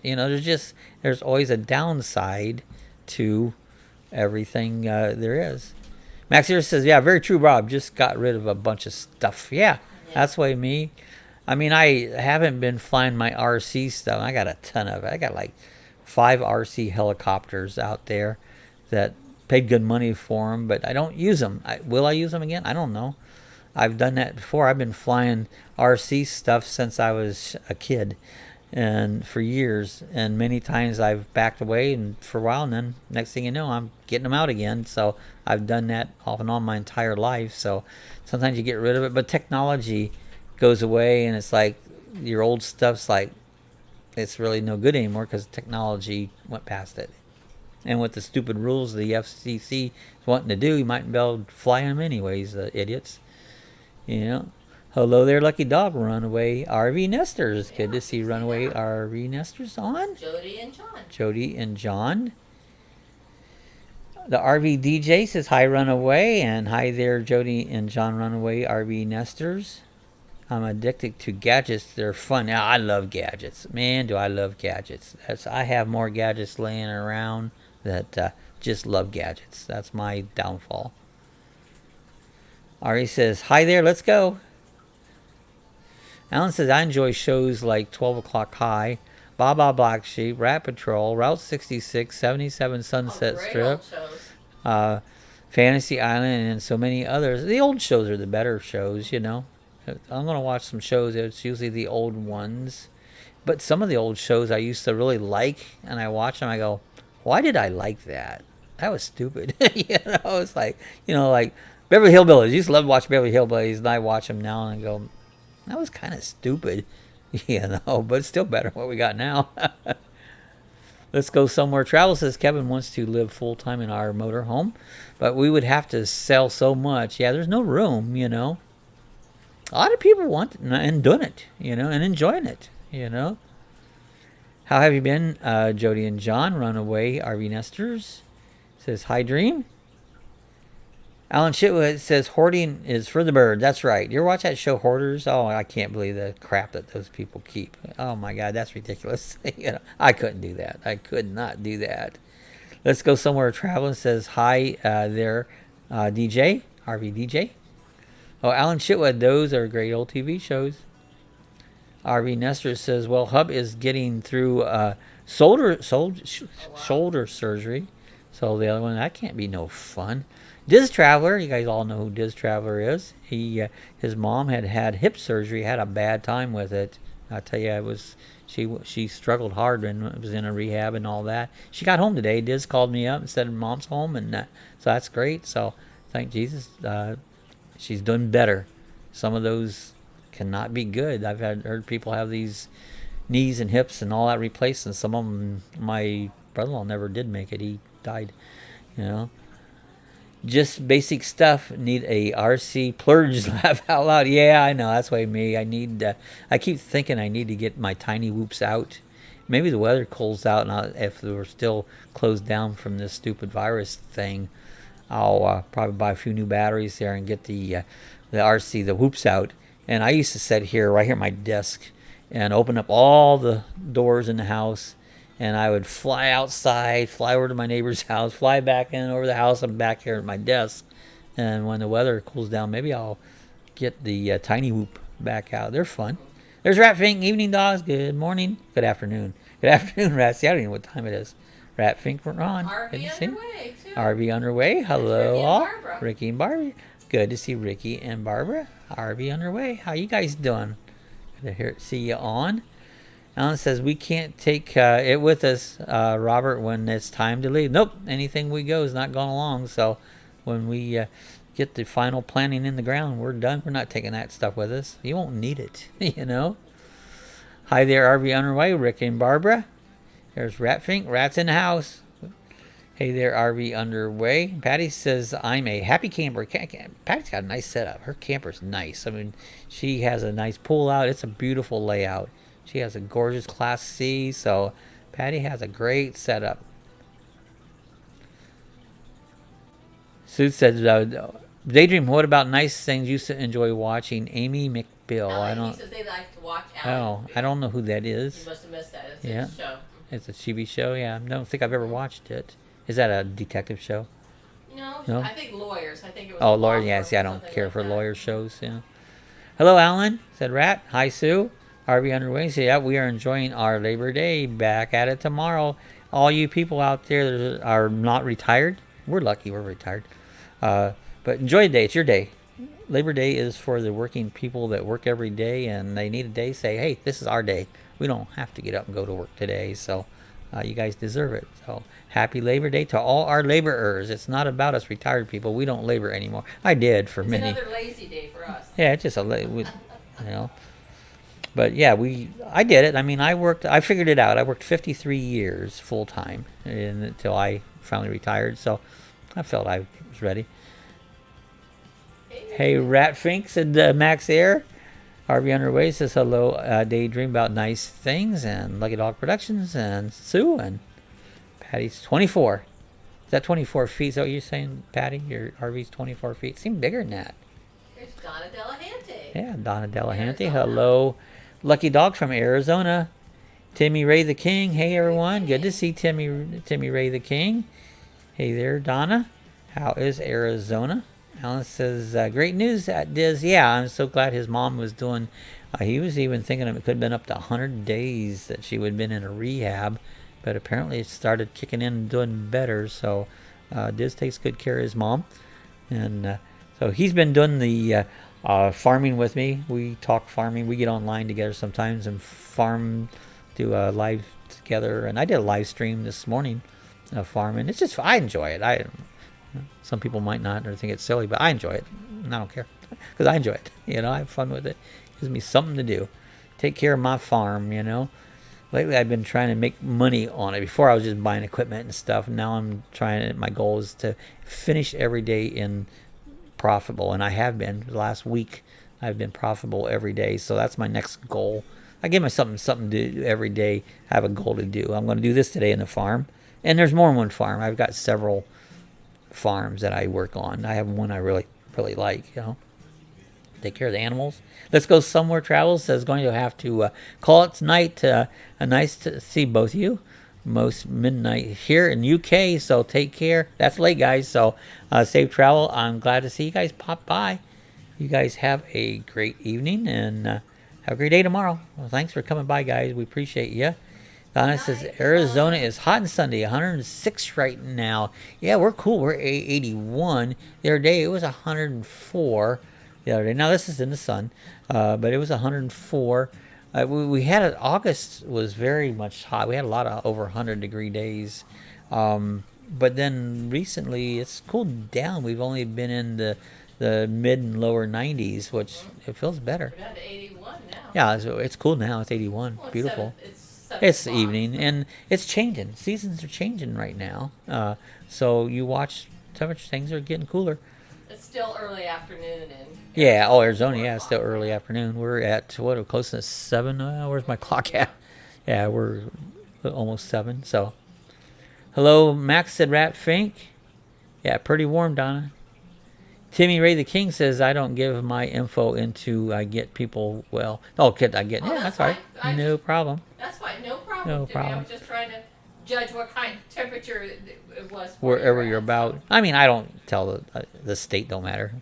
There's always a downside to everything there is. Max here says, yeah, very true, Rob. Just got rid of a bunch of stuff. Yeah, that's the way me. I mean, I haven't been flying my RC stuff. I got a ton of it. I got like 5 RC helicopters out there that paid good money for them, but I don't use them. Will I use them again? I don't know. I've done that before. I've been flying RC stuff since I was a kid, and for years, and many times I've backed away and for a while, and then next thing you know, I'm getting them out again. So I've done that off and on my entire life. So sometimes you get rid of it, but technology goes away, and it's like your old stuff's like it's really no good anymore because technology went past it. And with the stupid rules the FCC is wanting to do, you might be able to fly them anyways, idiots. Hello there, Lucky Dog, Runaway RV Nesters. Yeah, good to see Runaway RV Nesters on. Jody and John. The RV DJ says, hi, Runaway. And hi there, Jody and John, Runaway RV Nesters. I'm addicted to gadgets. They're fun. Now, I love gadgets. Man, do I love gadgets. I have more gadgets laying around that just love gadgets. That's my downfall. Ari says, hi there, let's go. Alan says, I enjoy shows like 12 O'Clock High, Baba Black Sheep, Rat Patrol, Route 66, 77 Sunset Strip, Fantasy Island, and so many others. The old shows are the better shows, I'm going to watch some shows. It's usually the old ones. But some of the old shows I used to really like, and I watch them, I go, why did I like that? That was stupid. It's like, like Beverly Hillbillies. I used to love to watch Beverly Hillbillies, and I watch them now, and I go, that was kind of stupid, but it's still better than what we got now. Let's go somewhere. Travel says Kevin wants to live full-time in our motor home, but we would have to sell so much. Yeah, there's no room, A lot of people want it and doing it, and enjoying it, How have you been, Jody and John, Runaway RV Nesters? Says, hi, Dream. Alan Shitwood says, hoarding is for the bird. That's right. You ever watch that show, Hoarders? Oh, I can't believe the crap that those people keep. Oh, my God, that's ridiculous. I couldn't do that. I could not do that. Let's go somewhere traveling. Says, hi there, DJ, RV DJ. Oh, Alan Shitwood, those are great old TV shows. RV Nestor says, well, Hub is getting through shoulder surgery. So the other one, that can't be no fun. Diz Traveler, you guys all know who Diz Traveler is. His mom had hip surgery, had a bad time with it. I tell you, she struggled hard and was in a rehab and all that. She got home today. Diz called me up and said mom's home, and so that's great. So thank Jesus, she's doing better. Some of those cannot be good. I've heard people have these knees and hips and all that replaced, and some of them, my brother-in-law never did make it. He died, Just basic stuff. Need a RC plurge. Laugh out loud. Yeah, I know. That's why me. I keep thinking I need to get my tiny whoops out. Maybe the weather cools out, and if we're still closed down from this stupid virus thing, I'll probably buy a few new batteries there and get the RC, the whoops out. And I used to sit here, right here at my desk, and open up all the doors in the house. And I would fly outside, fly over to my neighbor's house, fly back in over the house. I'm back here at my desk. And when the weather cools down, maybe I'll get the tiny whoop back out. They're fun. There's Ratfink. Evening, dogs. Good morning. Good afternoon. Good afternoon, Rat. See, I don't even know what time it is. Ratfink, we're on. RV underway, too. RV underway. Hello, Ricky all. and Barbara. Ricky and Barbara. Good to see Ricky and Barbara. RV underway. How you guys doing? Good to see you on. Alan says we can't take it with us, Robert, when it's time to leave. Nope. Anything we go is not going along. So when we get the final planning in the ground, we're done. We're not taking that stuff with us. You won't need it, you know. Hi there, RV underway. Rick and Barbara. There's Ratfink. Rat's in the house. Hey there, RV underway. Patty says, I'm a happy camper. Patty's got a nice setup. Her camper's nice. I mean, she has a nice pool out. It's a beautiful layout. She has a gorgeous Class C. So, Patty has a great setup. Sue said, Daydream, what about nice things you enjoy watching? Amy McBill. I don't. He says they like to watch Oh, I don't know who that is. You must have missed that. It's Yeah. a show. It's a TV show, yeah. I don't think I've ever watched it. Is that a detective show? No? I think lawyers. I think it was. Oh, a law lawyer, firm yeah. or See, I don't something care like for that. lawyer shows, yeah. Hello, Alan, said Rat. Hi, Sue. RV underway. So, yeah, we are enjoying our Labor Day. Back at it tomorrow. All you people out there that are not retired, we're lucky we're retired. But enjoy the day. It's your day. Labor Day is for the working people that work every day, and they need a day. Say, hey, this is our day. We don't have to get up and go to work today, so you guys deserve it. So happy Labor Day to all our laborers. It's not about us retired people. We don't labor anymore. I did for It's many. another lazy day for us. Yeah, it's just you know. But yeah, I did it. I mean, I figured it out. I worked 53 years full time until I finally retired. So I felt I was ready. Hey, Ratfink, said Max Air. RV Underway says hello, Daydream about nice things, and Lucky Dog Productions, and Sue, and Patty's 24. Is that 24 feet? Is that what you're saying, Patty? Your RV's 24 feet. Seemed bigger than that. There's Donna Delahante. Yeah, Donna Delahante. Arizona. Hello, Lucky Dog from Arizona. Timmy Ray the King. Hey, everyone. Good to see Timmy Ray the King. Hey there, Donna. How is Arizona? Alan says, great news at Diz. Yeah, I'm so glad his mom was doing, he was even thinking it could have been up to 100 days that she would have been in a rehab, but apparently it started kicking in and doing better, so Diz takes good care of his mom, and so he's been doing the farming with me. We talk farming. We get online together sometimes and farm, do a live together, and I did a live stream this morning of farming. It's just, I enjoy it. Some people might not or think it's silly, but I enjoy it. And I don't care because I enjoy it. You know, I have fun with it. It gives me something to do. Take care of my farm, you know. Lately, I've been trying to make money on it. Before, I was just buying equipment and stuff. Now I'm trying. My goal is to finish every day in profitable, and I have been. The last week, I've been profitable every day. So that's my next goal. I give myself something to do every day. Have a goal to do. I'm going to do this today in the farm, and there's more than one farm. I've got several farms that I work on. I have one I really like, you know. Take care of the animals. Let's Go Somewhere Travels says going to have to call it tonight. Nice to see both of you. Most midnight here in UK, so take care. That's late, guys, so safe travel. I'm glad to see you guys pop by. You guys have a great evening, and have a great day tomorrow. Well, thanks for coming by, guys. We appreciate you. Donna says Arizona is hot and sunny, 106 right now. Yeah, we're cool. We're 81. The other day it was 104. The other day. Now this is in the sun, but it was 104. We had it. August was very much hot. We had a lot of over 100-degree days. But then recently it's cooled down. We've only been in the mid and lower 90s, which it feels better. We're down to 81 now. Yeah, it's cool now. It's 81. Well, Beautiful. It's It's evening, and it's changing. Seasons are changing right now. So you watch temperature, things are getting cooler. It's still early afternoon in Yeah, Arizona, yeah, it's still early afternoon. We're at, we're close to 7. Where's my clock at? Yeah, we're almost 7, so. Hello, Max said Rat Fink. Yeah, pretty warm, Donna. Timmy Ray the King says, I don't give my info into I get people well. Oh, kid, I get, Oh, yeah, that's that's all right. fine. No problem. That's fine, no problem. No Timmy. problem. I was just trying to judge what kind of temperature it was. Wherever you're about. I mean, I don't tell the state, don't matter.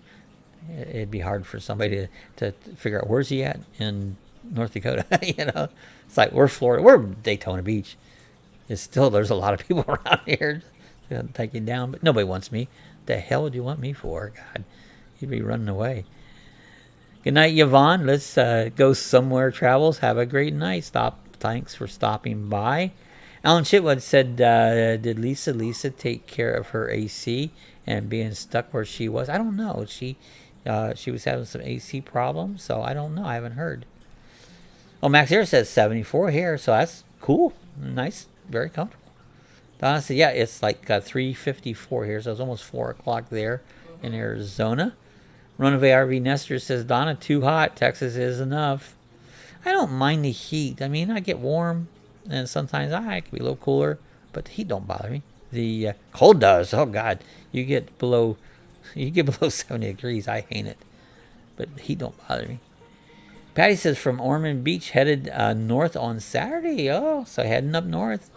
it'd be hard for somebody to figure out where's he at in North Dakota. You know, it's like we're Florida, we're Daytona Beach. It's still, there's a lot of people around here to take you down, but nobody wants me. The hell would you want me for? God, you'd be running away. Good night, Yvonne. Let's go somewhere. Travels. Have a great night. Thanks for stopping by. Alan Chitwood said, "Did Lisa take care of her AC and being stuck where she was?" I don't know. She was having some AC problems, so I don't know. I haven't heard. Oh, Max here says 74 here, so that's cool. Nice, very comfortable. Donna said, "Yeah, it's like 3:54 here, so it's almost 4 o'clock there in Arizona." Runaway RV Nester says, "Donna, too hot. Texas is enough." I don't mind the heat. I mean, I get warm, and sometimes I can be a little cooler, but the heat don't bother me. The cold does. Oh God, you get below 70 degrees. I hate it, but the heat don't bother me. Patty says, "From Ormond Beach, headed north on Saturday." Oh, so heading up north.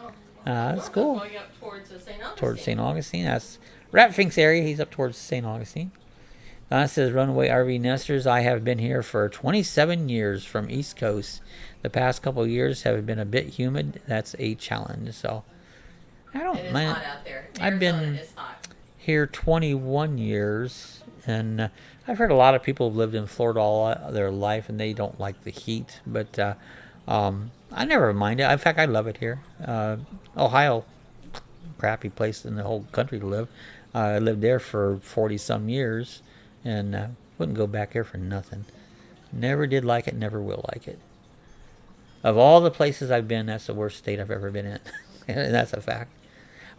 That's cool. Going up towards St. Augustine. Towards St. Augustine. That's Ratfinks area. He's up towards St. Augustine. Donna says, "Runaway RV Nesters, I have been here for 27 years from East Coast. The past couple of years have been a bit humid. That's a challenge." So I don't It is mind. hot out there. I've been Arizona is hot. here 21 years, and I've heard a lot of people have lived in Florida all their life, and they don't like the heat. But I never mind it. In fact, I love it here. Ohio, crappy place in the whole country to live. I lived there for 40-some years, and wouldn't go back here for nothing. Never did like it, never will like it. Of all the places I've been, that's the worst state I've ever been in. And that's a fact.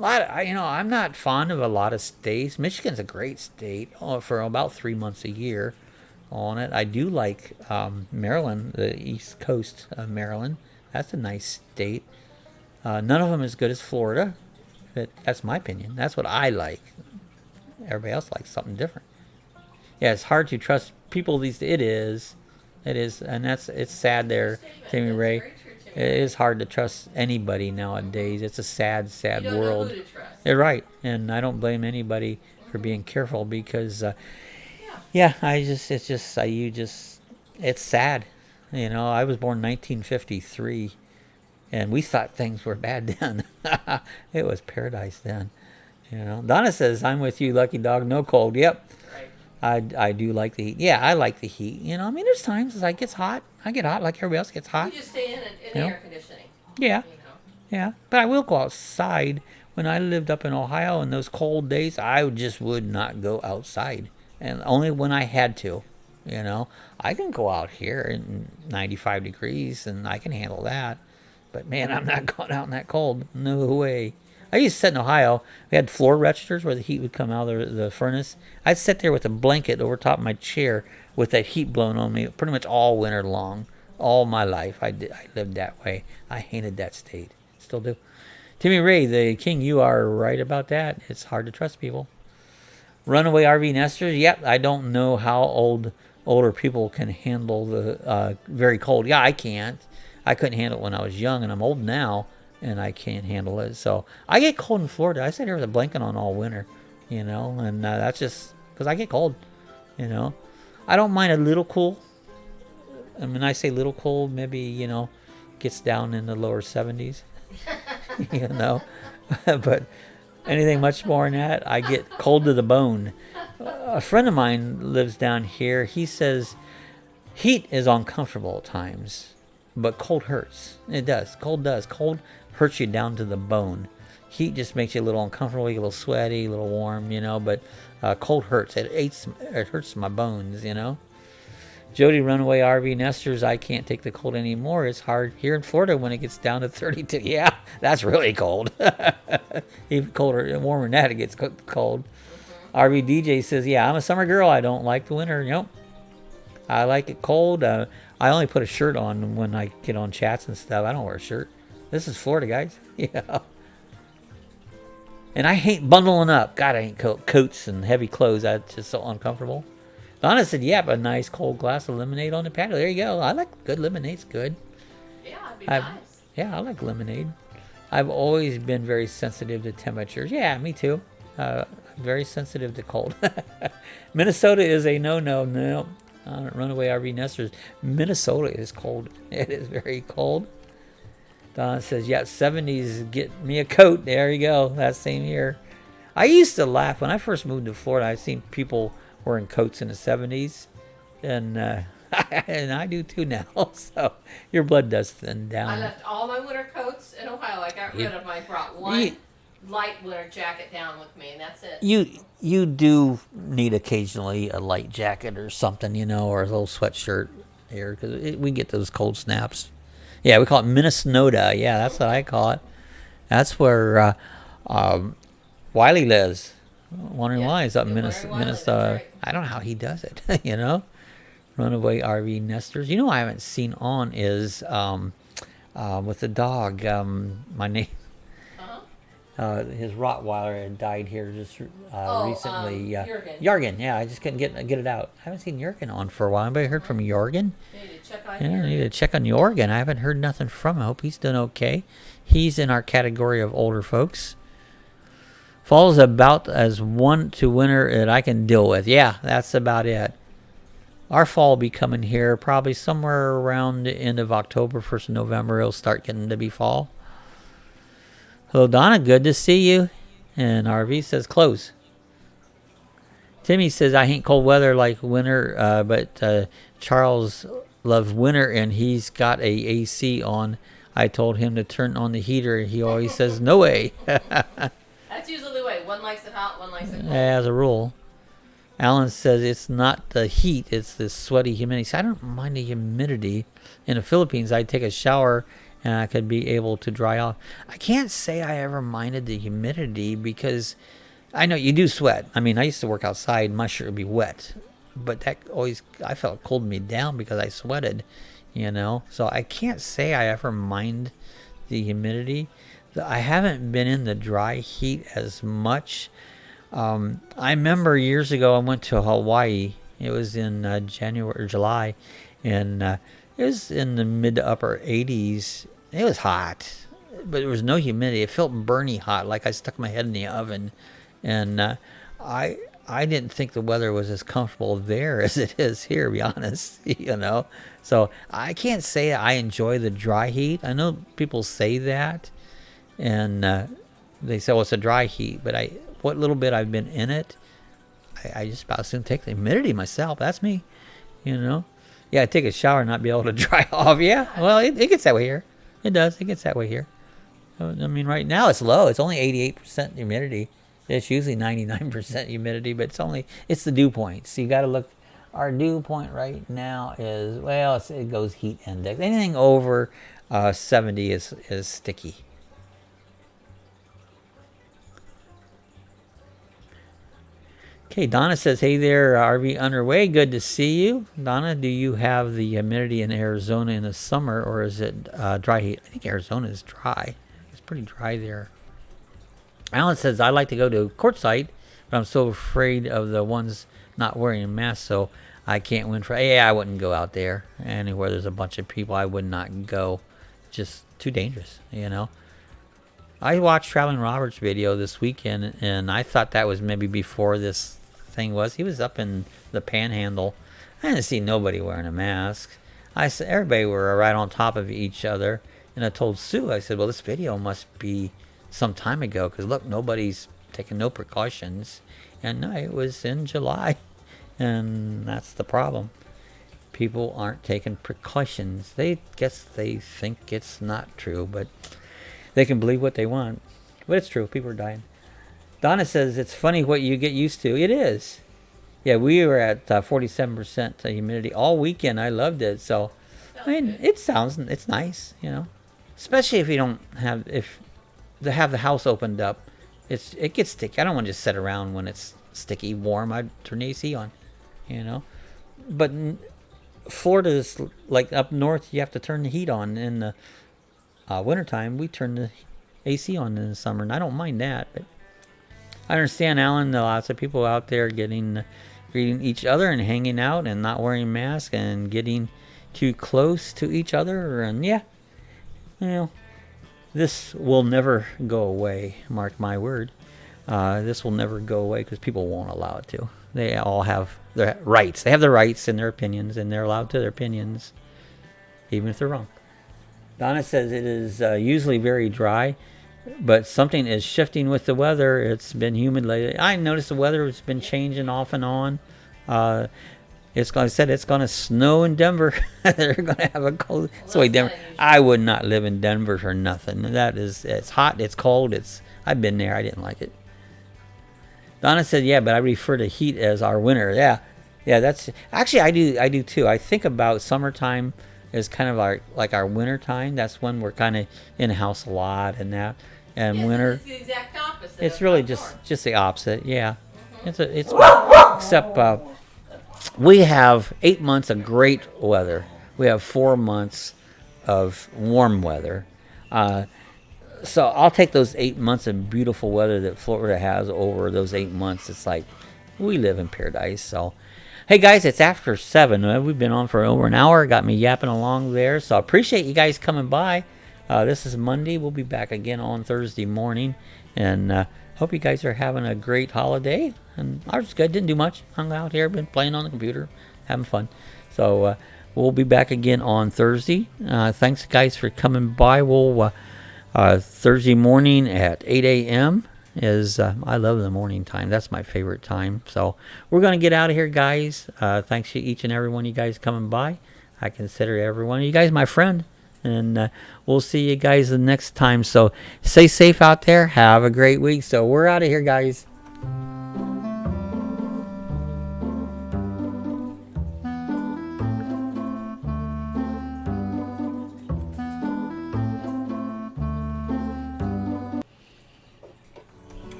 I'm not fond of a lot of states. Michigan's a great state for about 3 months a year on it. I do like Maryland, the east coast of Maryland. That's a nice state. None of them as good as Florida. But that's my opinion. That's what I like. Everybody else likes something different. Yeah, it's hard to trust people these days. It is, and it's sad there, Timmy Ray. It is hard to trust anybody nowadays. It's a sad You don't world. know who to trust. You're right, and I don't blame anybody for being careful because, it's sad. You know, I was born in 1953, and we thought things were bad then. It was paradise then. You know, Donna says, "I'm with you, Lucky Dog. No cold." Yep. I do like the heat. Yeah, I like the heat. You know, I mean, there's times it's like it's hot. I get hot like everybody else gets hot. You just stay in You know? air conditioning. Yeah, You know? yeah. But I will go outside. When I lived up in Ohio in those cold days, I just would not go outside. And only when I had to. You know, I can go out here in 95 degrees and I can handle that. But man, I'm not going out in that cold. No way. I used to sit in Ohio. We had floor registers where the heat would come out of the furnace. I'd sit there with a blanket over top of my chair with that heat blowing on me pretty much all winter long. All my life, I lived that way. I hated that state. Still do. Timmy Ray, the king, you are right about that. It's hard to trust people. Runaway RV Nesters. Yep, I don't know how older people can handle the very cold. Yeah, I can't. I couldn't handle it when I was young, and I'm old now. And I can't handle it. So I get cold in Florida. I sit here with a blanket on all winter, you know, and that's just because I get cold, you know. I don't mind a little cool. I mean, I say little cold, maybe, you know, gets down in the lower 70s, you know. But anything much more than that, I get cold to the bone. A friend of mine lives down here. He says heat is uncomfortable at times, but cold hurts. It does. Cold does. Cold hurts you down to the bone. Heat just makes you a little uncomfortable, you get a little sweaty, a little warm, you know, but cold hurts. It hurts my bones, you know. Jody, Runaway RV Nesters, I can't take the cold anymore. It's hard here in Florida when it gets down to 32. Yeah, that's really cold. Even colder and warmer than that, it gets cold. RV DJ says, "Yeah, I'm a summer girl. I don't like the winter." Nope. I like it cold. I only put a shirt on when I get on chats and stuff. I don't wear a shirt. This is Florida, guys. Yeah. And I hate bundling up. God, I hate coats and heavy clothes. That's just so uncomfortable. Donna said, "Yep, a nice cold glass of lemonade on the patio." There you go. I like good lemonade's good. Yeah, it'd be nice. Yeah, I like lemonade. I've always been very sensitive to temperatures. Yeah, me too. I've very sensitive to cold. Minnesota is a no-no. No, Runaway RV Nesters. Minnesota is cold. It is very cold. Donna says, yeah, 70s, get me a coat. There you go. That same here. I used to laugh when I first moved to Florida. I've seen people wearing coats in the 70s. And and I do too now. So your blood does thin down. I left all my winter coats in Ohio. I got rid of them. I brought one light winter jacket down with me, and that's it. You do need occasionally a light jacket or something, you know, or a little sweatshirt here, because we get those cold snaps. Yeah, we call it Minnesota. Yeah, that's what I call it. That's where Wiley lives. Wondering why he's up in Minnesota. Right. I don't know how he does it, you know. Runaway RV Nesters. You know I haven't seen on is with the dog. My name. His Rottweiler had died here just recently. Jorgen. Yeah, I just couldn't get it out. I haven't seen Jorgen on for a while. Anybody heard from Jorgen? I need to check on Jorgen. I haven't heard nothing from him. I hope he's doing okay. He's in our category of older folks. Fall's about as one to winter that I can deal with. Yeah, that's about it. Our fall will be coming here probably somewhere around the end of October, 1st of November. It'll start getting to be fall. Hello, Donna. Good to see you. And RV says close. Timmy says, I hate cold weather like winter, but Charles loves winter, and he's got a AC on. I told him to turn on the heater. He always says, no way. That's usually the way. One likes it hot, one likes it cold. As a rule. Alan says it's not the heat, it's the sweaty humidity. So I don't mind the humidity. In the Philippines, I'd take a shower and I could be able to dry off. I can't say I ever minded the humidity because I know you do sweat. I mean, I used to work outside, my shirt would be wet. But that always, I felt it cooled me down because I sweated, you know. So I can't say I ever mind the humidity. I haven't been in the dry heat as much. I remember years ago I went to Hawaii. It was in January or July, and it was in the mid to upper 80s. It was hot, but there was no humidity. It felt burny hot, like I stuck my head in the oven. And I didn't think the weather was as comfortable there as it is here, to be honest, you know. So I can't say I enjoy the dry heat. I know people say that, and they say, well, it's a dry heat, but what little bit I've been in it, I just about soon take the humidity myself. That's me, you know. Yeah, I take a shower and not be able to dry off. Yeah, well, it gets that way here. It does. It gets that way here. I mean, right now it's low. It's only 88% humidity. It's usually 99% humidity, but it's the dew point. So you got to look. Our dew point right now is, well, it goes heat index. Anything over 70 is sticky. Okay, Donna says, hey there, RV Underway. Good to see you. Donna, do you have the humidity in Arizona in the summer, or is it dry heat? I think Arizona is dry. It's pretty dry there. Alan says, I like to go to Quartzsite, but I'm so afraid of the ones not wearing a mask, so I can't win for. Yeah, I wouldn't go out there. Anywhere there's a bunch of people, I would not go. Just too dangerous, you know. I watched Traveling Robert's video this weekend, and I thought that was maybe before this thing was. He was up in the Panhandle. I didn't see nobody wearing a mask. I said everybody were right on top of each other, and I told Sue, I said, well, this video must be some time ago, because look, nobody's taking no precautions. And no, it was in July, and that's the problem. People aren't taking precautions. They think it's not true, but they can believe what they want. But it's true. People are dying. Donna says, it's funny what you get used to. It is. Yeah, we were at 47% humidity all weekend. I loved it. So, I mean, it's nice, you know. Especially if you don't have, to have the house opened up. It gets sticky. I don't want to just sit around when it's sticky, warm. I'd turn the AC on, you know. But Florida's like up north, you have to turn the heat on. In the wintertime, we turn the AC on in the summer, and I don't mind that. But I understand, Alan, lots of people out there greeting each other and hanging out and not wearing masks and getting too close to each other. And yeah, you know, this will never go away, mark my word. This will never go away because people won't allow it to. They all have their rights. They have their rights and their opinions, and they're allowed to their opinions, even if they're wrong. Donna says it is usually very dry, but something is shifting with the weather. It's been humid lately. I noticed the weather has been changing off and on. It's like I said, it's going to snow in Denver. They're going to have a cold. So Denver. I would not live in Denver for nothing. It's hot. It's cold. I've been there. I didn't like it. Donna said, yeah, but I refer to heat as our winter. Yeah, that's actually I do too. I think about summertime as kind of like our winter time. That's when we're kind of in the house a lot and that. And winter, it's the exact opposite. It's really just the opposite. Yeah, except we have 8 months of great weather. We have 4 months of warm weather. So I'll take those 8 months of beautiful weather that Florida has over those 8 months. It's like we live in paradise. So, hey guys, it's after 7. We've been on for over an hour. Got me yapping along there. So I appreciate you guys coming by. This is Monday. We'll be back again on Thursday morning. And hope you guys are having a great holiday. And ours is good. Didn't do much. Hung out here. Been playing on the computer. Having fun. So we'll be back again on Thursday. Thanks guys for coming by. We'll... Thursday morning at 8 a.m. is, I love the morning time. That's my favorite time. So we're going to get out of here, guys. Thanks to each and every one of you guys coming by. I consider every one of you guys my friend. And we'll see you guys the next time. So stay safe out there. Have a great week. So we're out of here, guys.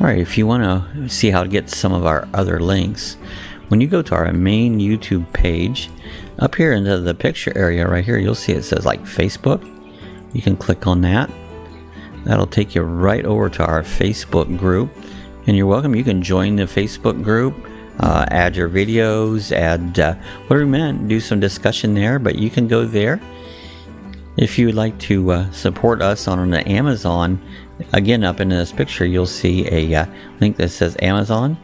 Alright, if you want to see how to get some of our other links, when you go to our main YouTube page, up here into the picture area right here, you'll see it says like Facebook. You can click on that. That'll take you right over to our Facebook group. And you're welcome. You can join the Facebook group, add your videos, add whatever you meant, do some discussion there, but you can go there. If you would like to support us on the Amazon, again, up in this picture, you'll see a link that says Amazon.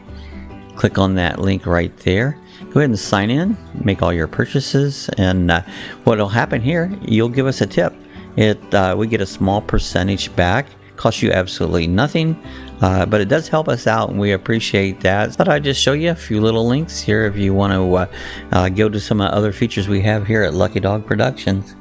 Click on that link right there. Go ahead and sign in, make all your purchases, and what will happen here, you'll give us a tip. We get a small percentage back. Costs you absolutely nothing, but it does help us out, and we appreciate that. But I just show you a few little links here if you want to go to some other features we have here at Lucky Dog Productions.